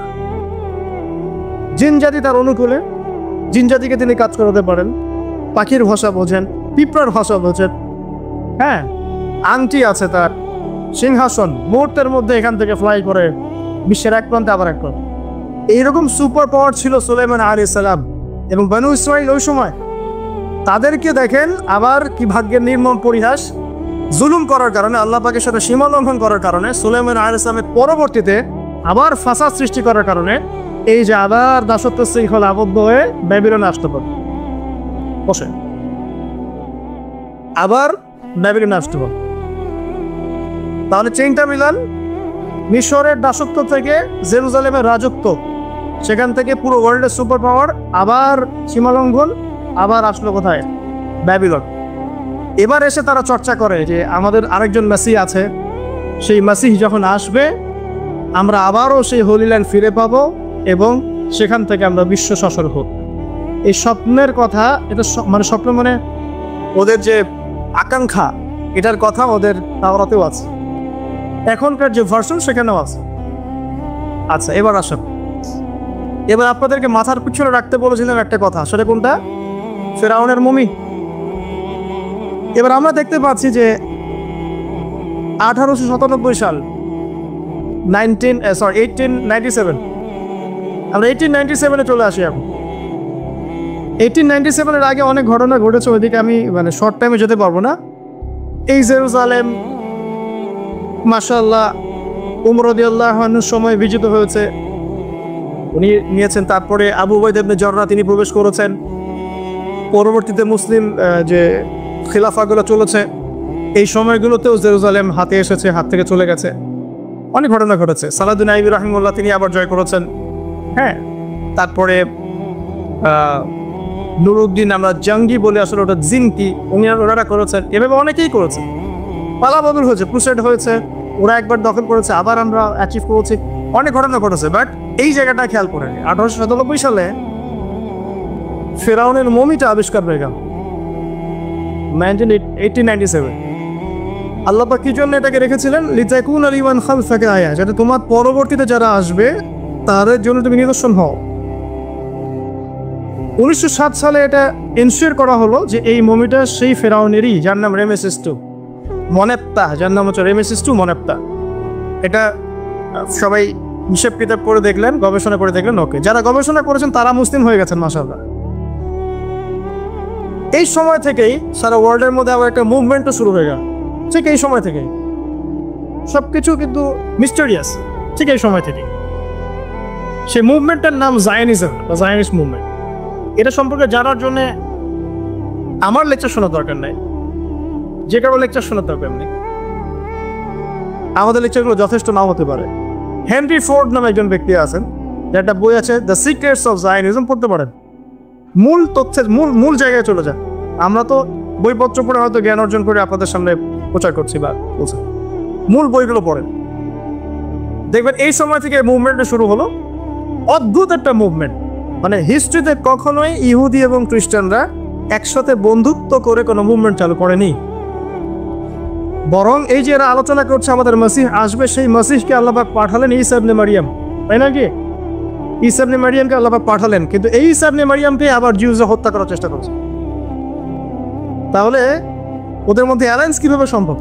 জিন জাতি তার অনুকূলে, জিন জাতিকে তিনি কাজ করাতে পারেন, পাখির ভাষা বোঝেন, পিঁপড়ার ভাষা বোঝেন, হ্যাঁ আংটি আছে তার, সিংহাসন মুহূর্তের মধ্যে এখান থেকে ফ্লাই করে বিশ্বের এক প্রান্তে আবার এক প্রান্তে। এইরকম সুপার পাওয়ার ছিল সুলাইমান আলাইহিস সালাম। এবং বনু ইসরাঈল ওই সময় তাদেরকে দেখেন আবার কি ভাগ্যের নির্মম পরিহাস, জুলুম করার কারণে, আল্লাহ পাকের সাথে সীমা লঙ্ঘন করার কারণে সুলাইমান আলাইহিস সালামের পরবর্তীতে আবার ফাসাদ সৃষ্টি করার কারণে এই যে আবার দাসত্ব শৃঙ্খলা আবদ্ধ হয়ে ব্যাবিলনে আসতে পারে, বসে আবার ব্যাবিলনে আসতে পারে। তাহলে চেইনটা মিলান, মিশরের দাসত্ব থেকে জেরুজালেমের রাজত্ব, সেখান থেকে পুরো ওয়ার্ল্ডের সুপার পাওয়ার, আবার সীমালঙ্ঘন, আবার আসলো কোথায়? ব্যাবিলন। এবার এসে তারা চর্চা করে যে আমাদের আরেকজন মাসিহ আছে, সেই মাসিহ যখন আসবে আমরা আবারও সেই হোলি ল্যান্ড ফিরে পাবো এবং সেখান থেকে আমরা বিশ্ব শাসক হব। এই স্বপ্নের কথা, এটা মানে স্বপ্ন মানে ওদের যে আকাঙ্ক্ষা, এটার কথা ওদের তাওরাতেও আছে, এখনকার যে ভার্সন সেখানেও আছে। আচ্ছা এবার আসুন, এবার আপনাদেরকে মাথার পিছনে রাখতে বলেছিলাম একটা কথা, সেটা কোনটা? ফেরাউনের মমি। এবার আমরা দেখতে পাচ্ছি যে 1897 সাল, 1897, আমরা 1897-এ চলে আসি এখন। 1897-এর আগে অনেক ঘটনা ঘটেছে, ওইদিকে আমি মানে শর্ট টাইমে যেতে পারবো না। এই জেরুজালেম মাশাআল্লাহ উমর রাদিয়াল্লাহু আনহুর সময় বিজিত হয়েছে, উনি নিয়েছেন। তারপরে আবু উবাইদা ইবনে জাররাহ তিনি প্রবেশ করেছেন। পরবর্তীতে মুসলিম যে খিলাফাগুলো চলেছে এই সময়গুলোতেও জেরুজালেম হাতে এসেছে, হাত থেকে চলে গেছে। অনেক ঘটনা ঘটেছে। সালাউদ্দিন আইয়ুবী রাহিমাহুল্লাহ তিনি আবার জয় করেছেন। হ্যাঁ, তারপরে নুরুদ্দিন আমরা জাঙ্গি বলে, আসলে ওটা জিনকি, ওনারা করেছেন। এভাবে অনেকেই করেছে, পালাবদল হয়েছে, ক্রুসেড হয়েছে, ওরা একবার দখল করেছে, আবার আমরা অ্যাচিভ করেছি, অনেক ঘটনা ঘটেছে। বাট এই জায়গাটা খেয়াল করে 1897 সালে ফেরাউনের মমিটা আবিষ্কার হয়ে গেল 1897। আল্লাহ পাক কি জন্য এটাকে রেখেছিলেন? লিতাকুনা লিমান খালফাকা আয়া, যাতে তোমার পরবর্তীতে যারা আসবে তাদের জন্য তুমি নিদর্শন হও। 1907 সালে এটা এনশিওর করা হলো যে এই মমিটা সেই ফেরাউনেরই, যার নাম রেমেসিস II মনেপ্তা, যার নাম হচ্ছে রেমেসিস II মনেপ্তা। এটা সবাই হিসেব কিতাব করে দেখলেন, গবেষণা করে দেখলেন, ওকে। যারা গবেষণা করেছেন তারা মুসলিম হয়ে গেছেন মাশাআল্লাহ। এই সময় থেকেই সারা ওয়ার্ল্ডের মধ্যে আবার একটা মুভমেন্টও শুরু হয়ে গেল, ঠিক এই সময় থেকেই। সবকিছু কিন্তু মিস্টেরিয়াস, ঠিক এই সময় থেকে। সেই মুভমেন্টের নাম জায়নিজম বা জায়নিস্ট মুভমেন্ট। এটা সম্পর্কে জানার জন্য আমার লেকচার শোনার দরকার নাই, যে কারো লেকচার শোনার দরকার নেই। আমাদের লেকচারগুলো যথেষ্ট নাও হতে পারে। হেনরি ফোর্ড নামে একজন ব্যক্তি আছেন, যার একটা বই আছে দ্য সিক্রেটস অফ জায়নিজম, পড়তে পারেন। মূল তথ্যের মূল জায়গায় চলে যান। আমরা তো বইপত্র পড়ে হয়তো জ্ঞান অর্জন করে আপনাদের সামনে প্রচার করছি বা বলছি, মূল বইগুলো পড়েন, দেখবেন এই সময় থেকে মুভমেন্টটা শুরু হলো। অদ্ভুত একটা মুভমেন্ট, মানে হিস্ট্রিতে কখনোই ইহুদি এবং খ্রিস্টানরা একসাথে বন্ধুত্ব করে কোনো মুভমেন্ট চালু করেনি। বরং এই যে এরা আলোচনা করছে আমাদের মসিহ আসবে, সেই মসিহকে আল্লাহ পাক পাঠালেন ঈসা ইবনে মারিয়াম, তাই না? কি ঈসা ইবনে মারিয়ামকে আল্লাহ পাক পাঠালেন, কিন্তু এই ঈসা ইবনে মারিয়ামকে আবার জিউসরা হত্যা করার চেষ্টা করছে। তাহলে ওদের মধ্যে অ্যালায়েন্স কিভাবে সম্ভব?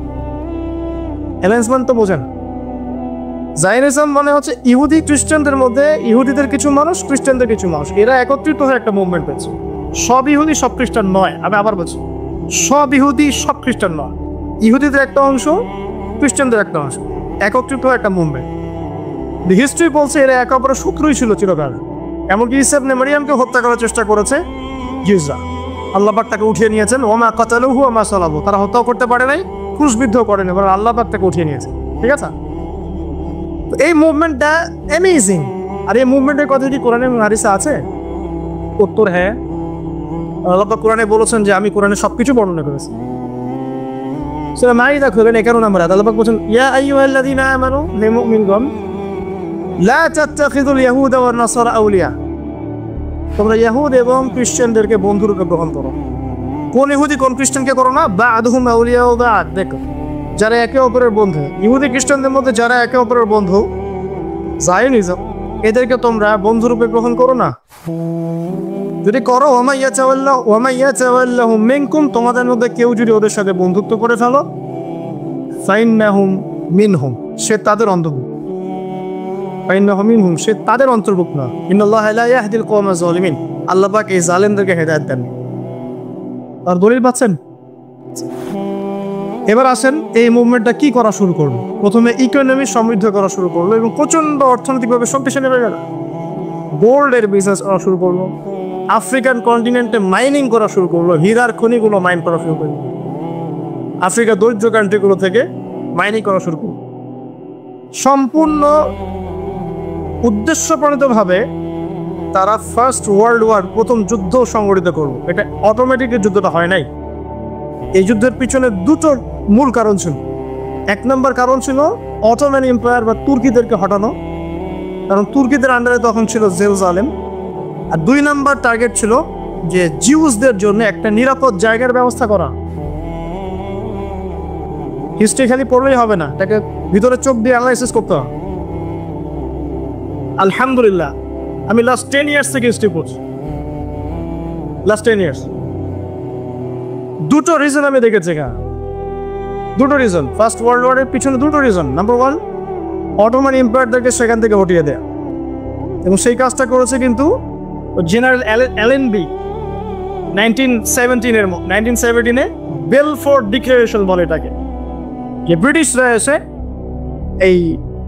অ্যালায়েন্স মানে তো বোঝেন, জায়নিজম মানে হচ্ছে ইহুদি খ্রিস্টানদের মধ্যে, ইহুদিদের কিছু মানুষ, খ্রিস্টানদের কিছু মানুষ, এরা একত্রিত হয়ে একটা মুভমেন্ট পেয়েছে। সব ইহুদি সব খ্রিস্টান নয়, আমি আবার বলছি, সব ইহুদি সব খ্রিস্টান নয়, ইহুদিদের একটা অংশ, খ্রিস্টানদের একটা অংশ, একত্রিত হয়ে একটা মুভমেন্ট। হিস্ট্রি বলছে এরা একে অপরের শত্রুই ছিল চিরকাল। এমনকি ঈসা ইবনে মারিয়ামকে হত্যা করার চেষ্টা করেছে জিউসরা, আল্লাহ পাক তাকে উঠিয়ে নিয়েছেন। ওমা কাতালুহু ওমা সালাবু, তারা হত্যাও করতে পারে নাই, ক্রুশবিদ্ধ করেনি, বরং আল্লাহ পাক তাকে উঠিয়ে নিয়েছে। ঠিক আছে, এই মুভমেন্টটা অ্যামেজিং। আর এই মুভমেন্টের কথা কি কোরআনে এবং হাদিসে আছে? উত্তর হ্যাঁ। আল্লাহ পাক কোরআনে বলেছেন যে আমি কোরআনে সবকিছু বর্ণনা করেছি। সূরা মাইদা খুলেন 11 নম্বর আয়াত, আল্লাহ পাক বলেছেন ইয়া আইয়ুহাল্লাযীনা আমানু হে মুমিনগণ লা তাত্তাখিযুল ইয়াহুদা ওয়ান নাসারা আউলিয়া, তোমরা ইহুদ এবং খ্রিস্টানদেরকে বন্ধুরূপে গ্রহণ করো। কোন ইহুদি কোন খ্রিস্টানকে করো না? বা'দুহুম আউলিয়াউ বা'দ, দেখো যারা একে অপরের বন্ধু, ইহুদি খ্রিস্টানদের মধ্যে যারা একে অপরের বন্ধু, জায়নিজম, এদেরকে তোমরা বন্ধুরূপে গ্রহণ করো না। যদি করো ওয়া মান ইয়াতাওয়াল্লাহু মিনকুম, তোমাদের মধ্যে কেউ যদি ওদের সাথে বন্ধুত্ব করে ফেলো, ফাইন্নাহুম মিনহুম, সে তাদের অন্তর্ভুক্ত। ফাইন্নাহুম মিনহুম, সে তাদের অন্তর্ভুক্ত না। ইন্নাল্লাহা লা ইয়াহদিল কওমাজ যালিমিন, আল্লাহ পাক এই জালেমদেরকে হেদায়েত দেন। আর দলিল পাচ্ছেন? এবার আসেন এই মুভমেন্টটা কি করা শুরু করলো। প্রথমে ইকোনমি সমৃদ্ধ করা শুরু করলো এবং প্রচন্ড অর্থনৈতিকভাবে শক্তিশালী হয়ে গেল। গোল্ডের বিজনেস করা শুরু করলো, আফ্রিকান কন্টিনেন্টে মাইনিং করা শুরু করলো, হীরার খনিগুলো মাইন করা শুরু করলো, আফ্রিকা দরিদ্র কান্ট্রিগুলো থেকে মাইনিং করা শুরু করলো। সম্পূর্ণ উদ্দেশ্যপ্রণীতভাবে তারা ফার্স্ট ওয়ার্ল্ড ওয়ার, প্রথম যুদ্ধ সংগঠিত করলো। এটা অটোমেটিক যুদ্ধটা হয় নাই। এই যুদ্ধের পিছনে দুটো মূল কারণ ছিল। এক নম্বর কারণ ছিল অটোমান এম্পায়ার বা তুর্কিদেরকে হটানো, কারণ তুর্কিদের আন্ডারে তখন ছিল জেরুজালেম। আর দুই নম্বর টার্গেট ছিল যে জিউসদের জন্য একটা নিরাপদ জায়গার ব্যবস্থা করা। হিস্ট্রি খালি পড়লেই হবে না, এটাকে ভিতরে চোখ দিয়ে অ্যানালাইসিস করতে হবে। আলহামদুলিল্লাহ আমি লাস্ট 10 ইয়ার্স থেকে হিস্ট্রি পড়ছি, লাস্ট 10 ইয়ার্স। দুটো রিজন আমি দেখেছি এখানে, দুটো রিজন। ফার্স্ট ওয়ার্ল্ড ওয়ারের পিছনে দুটো রিজন। নাম্বার 1, অটোমান এম্পায়ারদেরকে সেখান থেকে হটিয়ে দেয়া, এবং সেই কাজটা করেছে কিন্তু জেনারেল অ্যালেনবি, 1917 বেলফোর্ড ডিক্লারেশন বলে এটাকে, যে ব্রিটিশরা এসে এই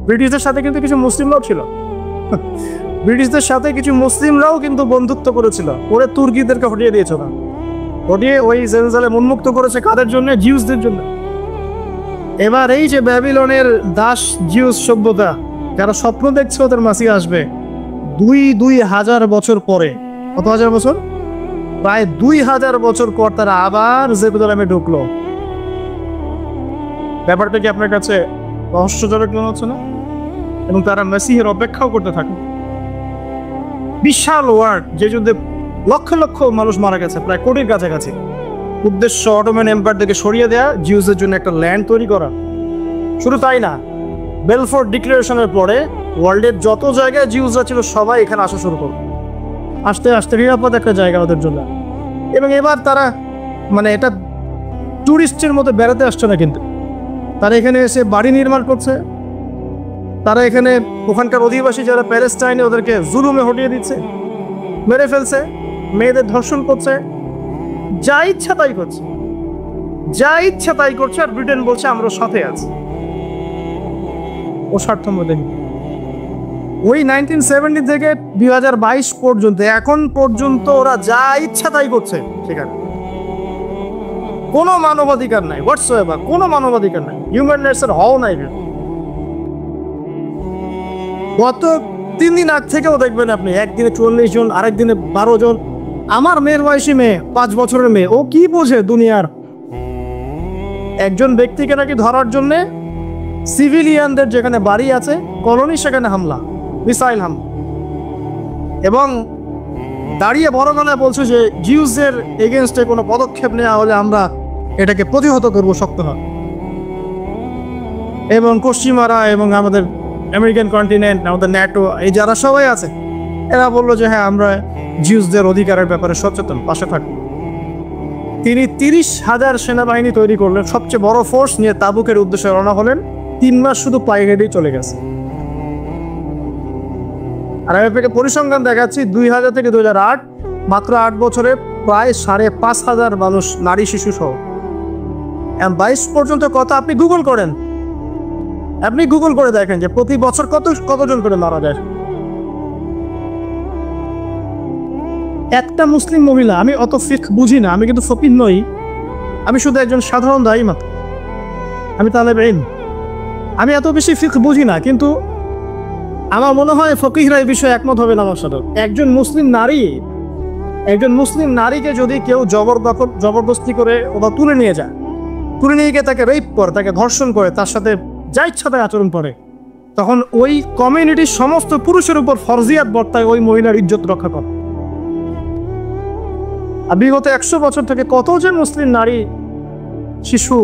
ব্রিটিশদের সাথে কিন্তু কিছু মুসলিমরাও ছিল, ব্রিটিশদের সাথে কিছু মুসলিমরাও কিন্তু বন্ধুত্ব করেছিল, ওরে তুর্কিদেরকে হটিয়ে দিয়েছে, না হটিয়ে ওই জেরুজালেম উন্মুক্ত করেছে কাদের জন্য? জিউসদের জন্য। এবার এই যে ব্যাবিলনের দাস জিউস সভ্যতা, যারা স্বপ্ন দেখছে ওদের মাসিহ আসবে 2000 বছর পরে, কত হাজার বছর? প্রায় 2000 বছর পর তারা আবার জেরুজালেমে ঢুকলো। ব্যাপারটা কি আপনার কাছে রহস্যজনক মনে হচ্ছে না? এবং তারা মেসিহের অপেক্ষাও করতে থাকে। বিশাল ওয়ার্ড, যে যুদ্ধে লক্ষ লক্ষ মানুষ মারা গেছে, প্রায় কোটির কাছাকাছি। উদ্দেশ্য অটোমান এম্পায়ার থেকে সরিয়ে দেয়া, জিউসের জন্য একটা ল্যান্ড তৈরি করা। শুধু তাই না, বেলফোর্ড ডিক্লারেশনের পরে ওয়ার্ল্ডের যত জায়গায় জিউসরা ছিল সবাই এখানে আসা শুরু করলো, আস্তে আস্তে নিরাপদ একটা জায়গা ওদের জন্য। এবং এবার তারা মানে এটা টুরিস্টের মতো বেড়াতে আসছে না, কিন্তু তারা এখানে এসে বাড়ি নির্মাণ করছে, তারা এখানে ওখানকার অধিবাসী যারা প্যালেস্টাইনে ওদেরকে জুলুমে হটিয়ে দিচ্ছে, মেরে ফেলছে, মেয়েদের ধর্ষণ করছে, যা ইচ্ছা তাই করছে, যা ইচ্ছা তাই করছে। আর ব্রিটেন বলছে আমরা সাথে আছি, ও স্বার্থম্য দেখি। ওই 1970 থেকে 2022 পর্যন্ত, এখন পর্যন্ত ওরা যা ইচ্ছা তাই করছে সেখানে। কোনো মানবাধিকার নাই, হোয়াটসঅ্যাপার কোনো মানবাধিকার নাই, হিউম্যান রাইটসের হও নাই। গত 3 দিন আগ থেকেও দেখবেন আপনি, একদিনে 44 জন, আরেক দিনে 12 জন। আমার মেয়ের বয়সী মেয়ে, 5 বছরের মেয়ে, ও কি বোঝে দুনিয়ার? একজন ব্যক্তিকে নাকি ধরার জন্য সিভিলিয়ানদের যেখানে বাড়ি আছে, কলোনি, সেখানে হামলা, মিসাইল হামলা। এবং দাঁড়িয়ে বড় গলায় বলছে যে জিউসদের এগেনস্টে কোনো পদক্ষেপ নেওয়া হলে আমরা এটাকে প্রতিহত করবো শক্তভাবে। এবং পশ্চিমারা এবং আমাদের আমেরিকান কন্টিনেন্ট, আমাদের ন্যাটো, এই যারা সবাই আছে, এরা বললো যে হ্যাঁ আমরা জিউসদের অধিকারের ব্যাপারে সচেতন, পাশে থাকবো। তিনি 30,000 সেনাবাহিনী তৈরি করলেন, সবচেয়ে বড় ফোর্স নিয়ে তাবুকের উদ্দেশ্যে রওনা হলেন। 3 মাস শুধু পায়ে হেঁটেই চলে গেছে। আর আমি আপনাকে পরিসংখ্যান দেখাচ্ছি, 2000 থেকে 2008, মাত্র 8 বছরে প্রায় 5,500 মানুষ, নারী শিশু সহ। 22 পর্যন্ত কত আপনি গুগল করেন, আপনি গুগল করে দেখেন যে প্রতি বছর কতজন করে মারা যায়। একটা মুসলিম মহিলা, আমি অত ফিক বুঝি না, আমি কিন্তু ফকিহ নই, আমি শুধু একজন সাধারণ দায়ী মাত্র, আমি তালেব ইলম, আমি এত বেশি ফিক বুঝি না, কিন্তু আমার মনে হয় ফকিহরা এই বিষয়ে একমত হবে না আমার সাথে। একজন মুসলিম নারীকে যদি কেউ জবরদস্তি করে ওরা তুলে নিয়ে যায়, তুলে নিয়ে গিয়ে তাকে রেপ করে, তাকে ধর্ষণ করে, তার সাথে যা ইচ্ছা তাই আচরণ করে, তখন ওই কমিউনিটির সমস্ত পুরুষের উপর ফরজিয়াত বর্তায় ওই মহিলার ইজ্জত রক্ষা করে। আর বিগত 100 বছর থেকে কত যে মুসলিম নারী, শিশু,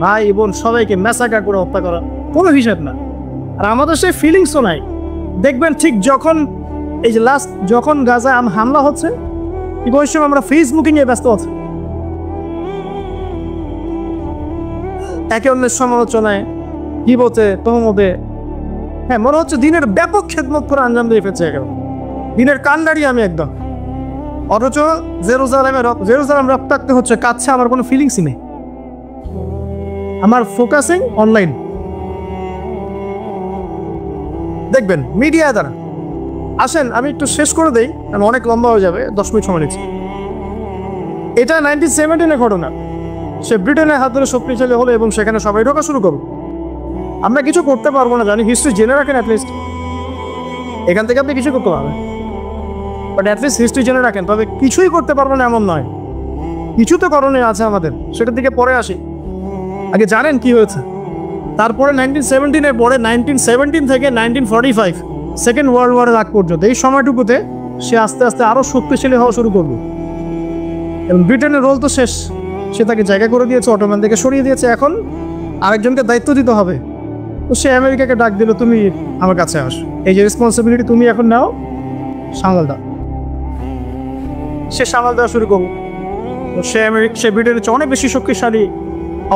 ভাই বোন সবাইকে ম্যাসাকার করে হত্যা করা, কোনো হিসাব না। আর আমাদের সেই ফিলিংসও নাই। দেখবেন ঠিক যখন এই যে লাস্ট যখন গাজায় হামলা হচ্ছে, ওই সময় আমরা ফেসবুকে নিয়ে ব্যস্ত আছি, একে অন্যের সমালোচনায়, গীবতে, তহমতে। হ্যাঁ, মনে হচ্ছে দিনের ব্যাপক খেদমত করে আঞ্জাম দিয়ে ফেলছে, দিনের কান্ডারি আমি একদম। অথচ জেরুজালেম রক্তাক্ত হচ্ছে, কাছে আমার কোনো ফিলিংসই নেই, আমার ফোকাসিং অনলাইন। দেখবেন মিডিয়া দ্বারা। আসেন আমি একটু শেষ করে দেই, আমি অনেক লম্বা হয়ে যাবে, 10 মিনিট সময় নিচ্ছি। এটা 1917 ঘটনা। সে ব্রিটেনের হাত ধরে শক্তিশালী হলো এবং সেখানে সবাই ঢোকা শুরু করলো। আমরা কিছু করতে পারবো না জানি, হিস্ট্রি জেনে রাখেন অ্যাটলিস্ট, এখান থেকে আপনি কিছু করতে পারবেন, বাট অ্যাটলিস্ট হিস্ট্রি জেনে রাখেন। তবে কিছুই করতে পারবো না এমন নয়, কিছু তো করণীয় আছে আমাদের, সেটার দিকে পরে আসি। আগে জানেন কি হয়েছে। তারপরে 1917 পরে 1917 থেকে 1945 সেকেন্ড ওয়ার্ল্ড ওয়ারের আগ পর্যন্ত এই সময়টুকুতে সে আস্তে আস্তে আরও শক্তিশালী হওয়া শুরু করবে। এবং ব্রিটেনের রোল তো শেষ, সে তাকে জায়গা করে দিয়েছে, অটোমান থেকে সরিয়ে দিয়েছে, এখন আরেকজনকে দায়িত্ব দিতে হবে। তো সে আমেরিকাকে ডাক দিল, তুমি আমার কাছে আস, এই যে রেসপন্সিবিলিটি তুমি এখন নাও, সামাল দাও। সে সামাল দেওয়া শুরু করবো। তো সে ব্রিটেনের চেয়ে অনেক বেশি শক্তিশালী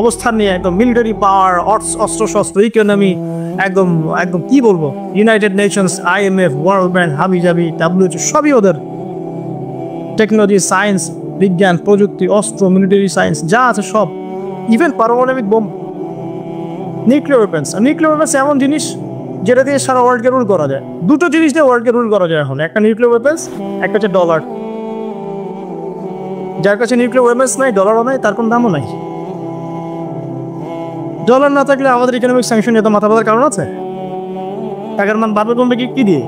অবস্থান নিয়ে, একদম মিলিটারি পাওয়ার, অস্ত্রশস্ত্র, ইকোনমি, একদম একদম কি বলবো, United Nations, IMF, world bank, হাবি জাবি, WHO সবই ওদের, টেকনোলজি, সায়েন্স, বিজ্ঞান, প্রযুক্তি, অস্ত্র, মিলিটারি সায়েন্স যা আছে সব, ইভেন পারমাণবিক bomb, nuclear weapons. Nuclear weapons এমন জিনিস যেটা দিয়ে সারা ওয়ার্ল্ডকে রুল করা যায়। দুটো জিনিস দিয়ে ওয়ার্ল্ডকে রুল করা যায় এখন, একটা নিউক্লিয়ার ওয়েপন্স, একটা হচ্ছে ডলার। যার কাছে নিউক্লিয়ার ওয়েপন্স নাই, ডলারও নাই, তার কোনো দামও নাই। ডলার না থাকলে আমাদের ইকোনমিক স্যাংশন এত মাথা ব্যথার কারণ আছে? টাকার মান বাড়বে কমবে কি দিয়ে?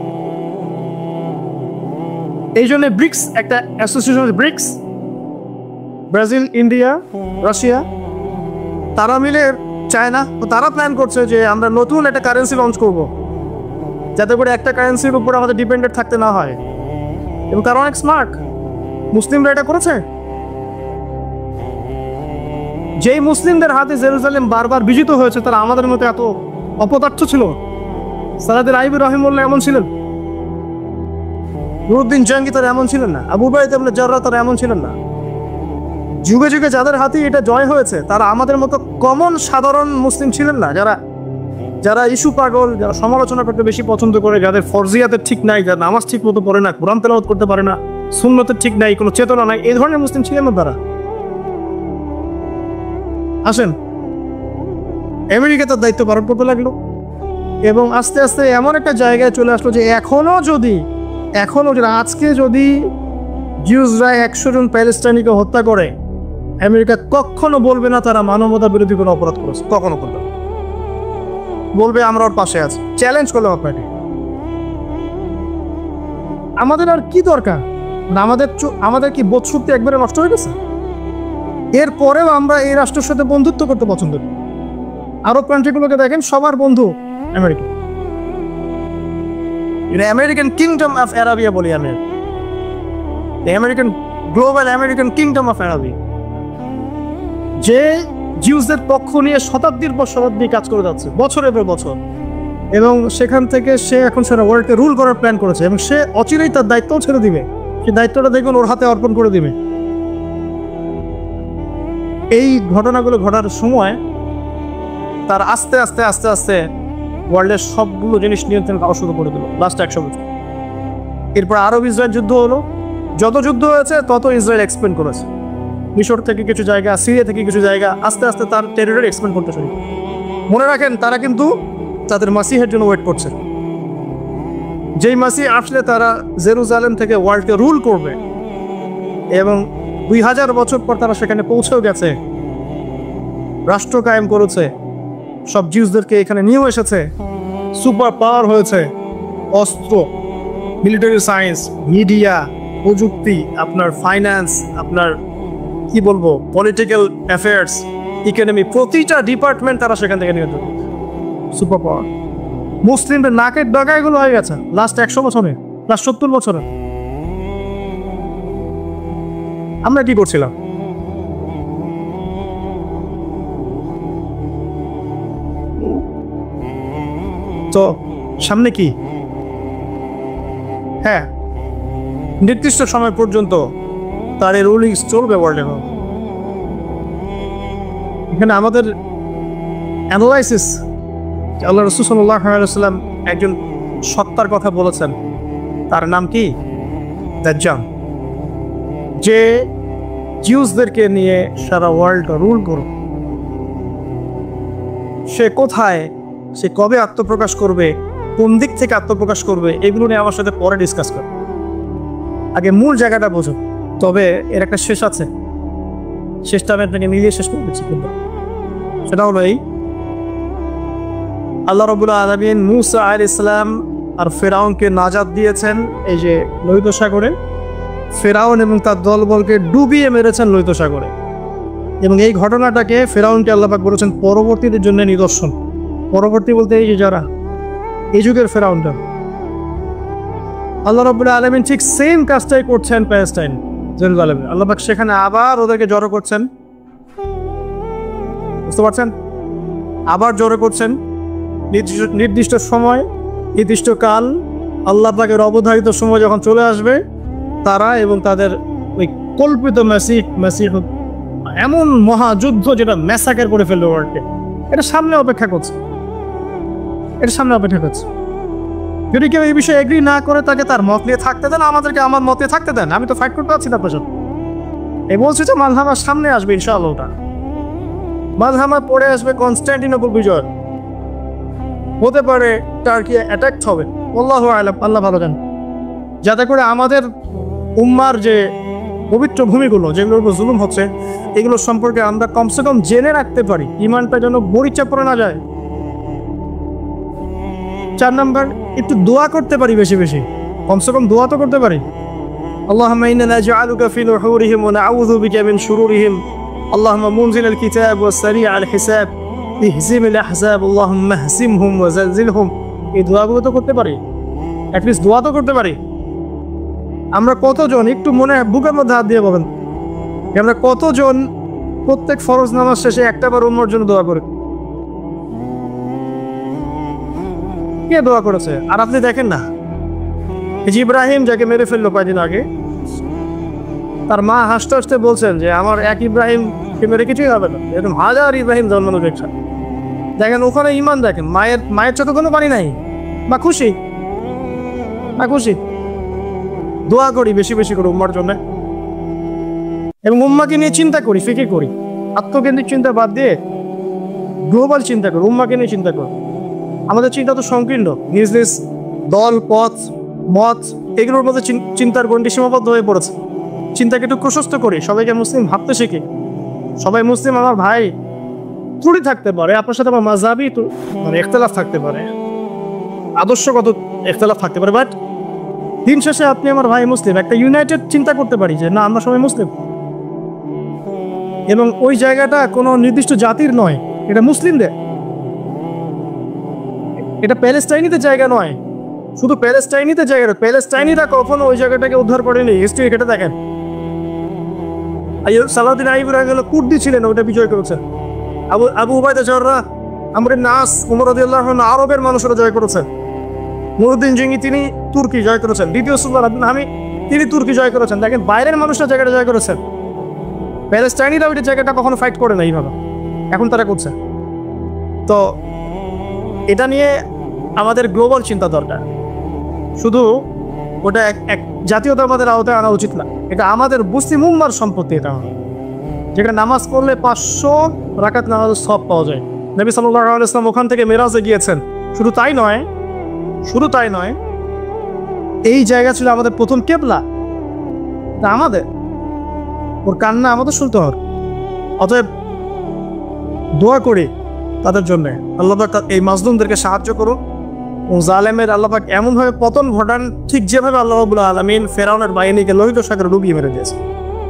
এই জন্য ব্রিক্স, একটা association BRICS, Brazil, India, Russia, তারা মিলে, চায়না, তারা প্ল্যান করছে যে আমরা নতুন একটা কারেন্সি লঞ্চ করব, যাতে করে একটা কারেন্সির উপর আমাদের ডিপেন্ডেন্ট থাকতে না হয়। এবং তারা অনেক স্মার্ট, মুসলিমরা এটা করেছে। যেই মুসলিমদের হাতে জেরুজালেম বারবার বিজিত হয়েছে, তারা আমাদের মতো এত অপদার্থ ছিল? সালাদের আইবি রহিমুল্লাহ এমন ছিলেন? নুরুদ্দিন জঙ্গি তারা এমন ছিলেন না? আবু উবাইদা ইবনে জাররাহ তারা এমন ছিলেন না? যুগে যুগে যাদের হাতে এটা জয় হয়েছে, তারা আমাদের মতো কমন সাধারণ মুসলিম ছিলেন না, যারা ইস্যু পাগল, যারা সমালোচনা করতে বেশি পছন্দ করে, যাদের ফরজিয়াতের ঠিক নাই, যারা নামাজ ঠিক মতো পড়ে না, কোরআন তেলাওয়াত করতে পারে না, সুন্নতের ঠিক নাই, কোনো চেতনা নাই, এই ধরনের মুসলিম ছিলেন না তারা। আসেন, আমেরিকা তার দায়িত্ব পালন করতে লাগলো এবং আস্তে আস্তে এমন একটা জায়গায় চলে আসলো যে এখনো যদি আজকে যদি জিউসরা 100 জন প্যালেস্টাইনিকে হত্যা করে, আমেরিকা কখনো বলবে না তারা মানবতা বিরোধী কোনো অপরাধ করেছে, কখনো বলবে, বলবে আমরা ওর পাশে আছি। চ্যালেঞ্জ করলাম আপনাকে। আমাদের আর কি দরকার? আমাদের কি বোধশক্তি একবারে নষ্ট হয়ে গেছে? এরপরেও আমরা এই রাষ্ট্রের সাথে বন্ধুত্ব করতে পছন্দ করি। আরব কান্ট্রিগুলোকে দেখেন, সবার বন্ধু America. American kingdom of Arabia বলি আমি, global American kingdom of Arabia, যে জিউসদের পক্ষ নিয়ে শতাব্দীর পর শতাব্দী কাজ করে যাচ্ছে, বছরের পর বছর, এবং সেখান থেকে সে এখন সারা ওয়ার্ল্ডকে রুল করার প্ল্যান করেছে এবং সে অচিরেই তার দায়িত্বও ছেড়ে দিবে। সেই দায়িত্বটা দেখুন ওর হাতে অর্পণ করে দিবে। এই ঘটনাগুলো ঘটার সময় তার আস্তে আস্তে আস্তে আস্তে ওয়ার্ল্ডের সবগুলো জিনিস নিয়ন্ত্রণ করা শুরু করে দিল লাস্ট 100 বছর। এরপর আরব ইসরায়েল যুদ্ধ হলো, যত যুদ্ধ হয়েছে তত ইসরায়েল এক্সপ্যান্ড করেছে, মিশর থেকে কিছু জায়গা, সিরিয়া থেকে কিছু জায়গা, আস্তে আস্তে তার টেরিটরি এক্সপ্যান্ড করতে শুরু। মনে রাখেন, তারা কিন্তু তাদের মাসিহের জন্য ওয়েট করছে। যেই মাসি আসলে তারা জেরুজালেম থেকে ওয়ার্ল্ডকে রুল করবে এবং 2000 বছর পর তারা সেখানে পৌঁছেও গেছে, রাষ্ট্র কায়েম করেছে, সব জিউসদেরকে এখানে নিয়েও এসেছে, সুপার পাওয়ার হয়েছে, অস্ত্র, মিলিটারি সায়েন্স, মিডিয়া, প্রযুক্তি, আপনার ফাইন্যান্স, আপনার কি বলবো, পলিটিক্যাল অ্যাফেয়ার্স, ইকোনমি, প্রতিটা ডিপার্টমেন্ট তারা সেখান থেকে নিয়ে যাবে। Super power. মুসলিমদের নাকের ডগাইগুলো হয়ে গেছে লাস্ট 100 বছরে, লাস্ট 70 বছরে। আমরা কি করছিলাম? তো সামনে কি? হ্যাঁ, নির্দিষ্ট সময় পর্যন্ত তার এই রুলিংস চলবে ওয়ার্ল্ডে। এখানে আমাদের অ্যানালাইসিস, আল্লাহ রাসূল সাল্লাল্লাহু আলাইহি ওয়াসাল্লাম একজন সত্তার কথা বলেছেন, তার নাম কি? দাজ্জাল, যে জিউসদেরকে নিয়ে সারা ওয়ার্ল্ড রুল করবে। সে কোথায়, সে কবে আত্মপ্রকাশ করবে, কোন দিক থেকে আত্মপ্রকাশ করবে, এগুলো নিয়ে আমার সাথে পরে ডিসকাস করবে। আগে মূল জায়গাটা বোঝো। তবে এর একটা শেষ আছে, শেষটা আমি আপনাকে মিলিয়ে শেষ করে দিচ্ছি। কিন্তু সেটা হলো এই, আল্লাহ রাব্বুল আলামিন মূসা আলাইহিস সালাম আর ফেরাউনকে নাজাত দিয়েছেন এই যে লোহিত সাগরে। ফেরাউন এবং তার দলবলকে ডুবিয়ে মেরেছেন লোহিত সাগরে, এবং এই ঘটনাটাকে ফেরাউনকে আল্লাহ পাক বলেছেন পরবর্তীদের জন্য নিদর্শন। পরবর্তী বলতে এই যে যারা এই যুগের ফেরাউনটা, আল্লাহ রাব্বুল আলামিন ঠিক সেম কাজটাই করছেন প্যালেস্টাইন, জেরুজালেমে। আল্লাহ পাক সেখানে আবার ওদেরকে জড়ো করছেন, বুঝতে পারছেন? আবার জড়ো করছেন নির্দিষ্ট সময়, নির্দিষ্ট কাল, আল্লাহ পাকের অবধারিত সময় যখন চলে আসবে, তারা এবং তাদের ওই কল্পিত মেসিহ এমন মহাযুদ্ধ যেটা ম্যাসাকার করে ফেলবে ওয়ার্ল্ডকে, এটা সামনে অপেক্ষা করছে, এটা সামনে অপেক্ষা করছে। যদি কেউ এই বিষয়ে এগ্রি না করে, তাকে তার মত নিয়ে থাকতে দেন, আমাদেরকে আমার মতে থাকতে দেন। আমি তো ফাইট করতে পারছি না আপনার সাথে, এই বলছি যে মালহামার সামনে আসবে ইনশাআল্লাহ। ওটা মালহামা পড়ে আসবে কনস্ট্যান্টিনোপল বিজয়, হতে পারে টার্কি অ্যাটাক হবে, আল্লাহু আ'লাম, আল্লাহ ভালো জানেন। যাতে করে আমাদের উম্মার যে পবিত্র ভূমিগুলো যেগুলোর উপর জুলুম হচ্ছে এগুলো সম্পর্কে আমরা কমসে কম জেনে রাখতে পারি, ইমানটা যেন মরিচা পড়ে না যায়। 4 নাম্বার, একটু দোয়া করতে পারি বেশি বেশি, কমসে কম দোয়া তো করতে পারি। আল্লাহুম্মা ইন্না নাজআলুকা ফি নুহুরিহিম ওয়া নাউযু বিকা মিন শুরুরিহিম, আল্লাহুম্মা মুনজিলাল কিতাব ওয়া সারিআল হিসাব ইহজিমিল আহজাব, আল্লাহুম্মা হজিমহুম ওয়া জালজিলহুম। এই দোয়াগুলো তো করতে পারি, অ্যাটলিস্ট দোয়া তো করতে পারি। আমরা কতজন একটু মনে বুকের মধ্যে হাত দিয়ে বলেন, আমরা কতজন প্রত্যেক ফরজ নামাজ শেষে একটাবার উম্মার জন্য দোয়া করি? কে দোয়া করেছে? আর আপনি দেখেন না, এই যে ইব্রাহিম যাকে মেরে ফেললো কয়েকদিন আগে, তার মা হাসতে হাসতে বলছেন যে আমার এক ইব্রাহিমকে মেরে কিছুই হবে না, এরকম হাজার ইব্রাহিম জন্মানো দেখছে। দেখেন ওখানে ইমান, দেখেন মায়ের চোখে কোনো পানি নাই, বা খুশি না খুশি। দোয়া করি বেশি বেশি করে উম্মার জন্য, এবং উম্মাকে নিয়ে চিন্তা করি, ফিকির করি। আত্মকেন্দ্রিক চিন্তা বাদ দিয়ে গ্লোবাল চিন্তা করি, উম্মাকে নিয়ে চিন্তা করি। আমাদের চিন্তা তো সংকীর্ণ, নিজ নিজ দল, পথ, মত এগুলোর মধ্যে চিন্তার গণ্ডি সীমাবদ্ধ হয়ে পড়েছে। চিন্তাকে একটু প্রশস্ত করি, সবাইকে মুসলিম ভাবতে শিখি। সবাই মুসলিম আমার ভাই, ত্রুটি থাকতে পারে, আপনার সাথে আমার মাযহাবি মানে ইখতিলাফ থাকতে পারে, আদর্শগত ইখতিলাফ থাকতে পারে, বাট দিন শেষে আপনি আমার ভাই মুসলিম। একটা ইউনাইটেড চিন্তা করতে পারি যে না, আমরা সবাই মুসলিম, এবং ওই জায়গাটা কোনো নির্দিষ্ট জাতির নয়, এটা মুসলিমদের। এটা প্যালেস্টাইনিতে জায়গা নয়, শুধু প্যালেস্টাইনিতে জায়গা নয়, প্যালেস্টাইনিরা কখনো ওই জায়গাটাকে উদ্ধার করেনি। হিস্ট্রি কেটে দেখেন, সালাউদ্দিন আইয়ুবী রাহিমাহুল্লাহ কুর্দি ছিলেন, ওটা বিজয় করেছেন। আবু উবাইদা জাররাহ, আমর ইবনে আস, ওমর রাদিয়াল্লাহু আনহু আরবের মানুষরা জয় করেছেন। মুহিউদ্দিন জিঙ্গি তিনি তুর্কি জয় করেছেন। দ্বিতীয় সুলতান আব্দুল হামিদ তিনি তুর্কি জয় করেছেন। দেখেন বাইরের মানুষরা জায়গাটা জয় করেছেন, প্যালেস্টাইনিরা ওইটা জায়গাটা কখনো ফাইট করে না এইভাবে, এখন তারা করছে। তো এটা নিয়ে আমাদের গ্লোবাল চিন্তা দরকার, শুধু ওটা এক জাতীয়তাবাদের আওতায় আনা উচিত না। এটা আমাদের মুসলিম উম্মার সম্পত্তি, এটা যেখানে নামাজ পড়লে 500 রাকাত নামাজের সওয়াব পাওয়া যায়। নবী সাল্লাল্লাহু আলাইহি ওয়াসাল্লাম ওখান থেকে মেরাজে গিয়েছেন। শুধু তাই নয়, এই জায়গা ছিল আমাদের প্রথম কেবলা, আমাদের ওর কান্না আমাদের শুনতে হবে। অতএব দোয়া করি তাদের জন্য, আল্লাহ পাক এই মাজলুমদেরকে সাহায্য করুন, ও জালেমের আল্লাহ পাক এমনভাবে পতন ঘটান, ঠিক যেভাবে আল্লাহ রাব্বুল আলামিন ফেরাউনের বাহিনীকে লোহিত সাগরে ডুবিয়ে মেরে দিয়েছে।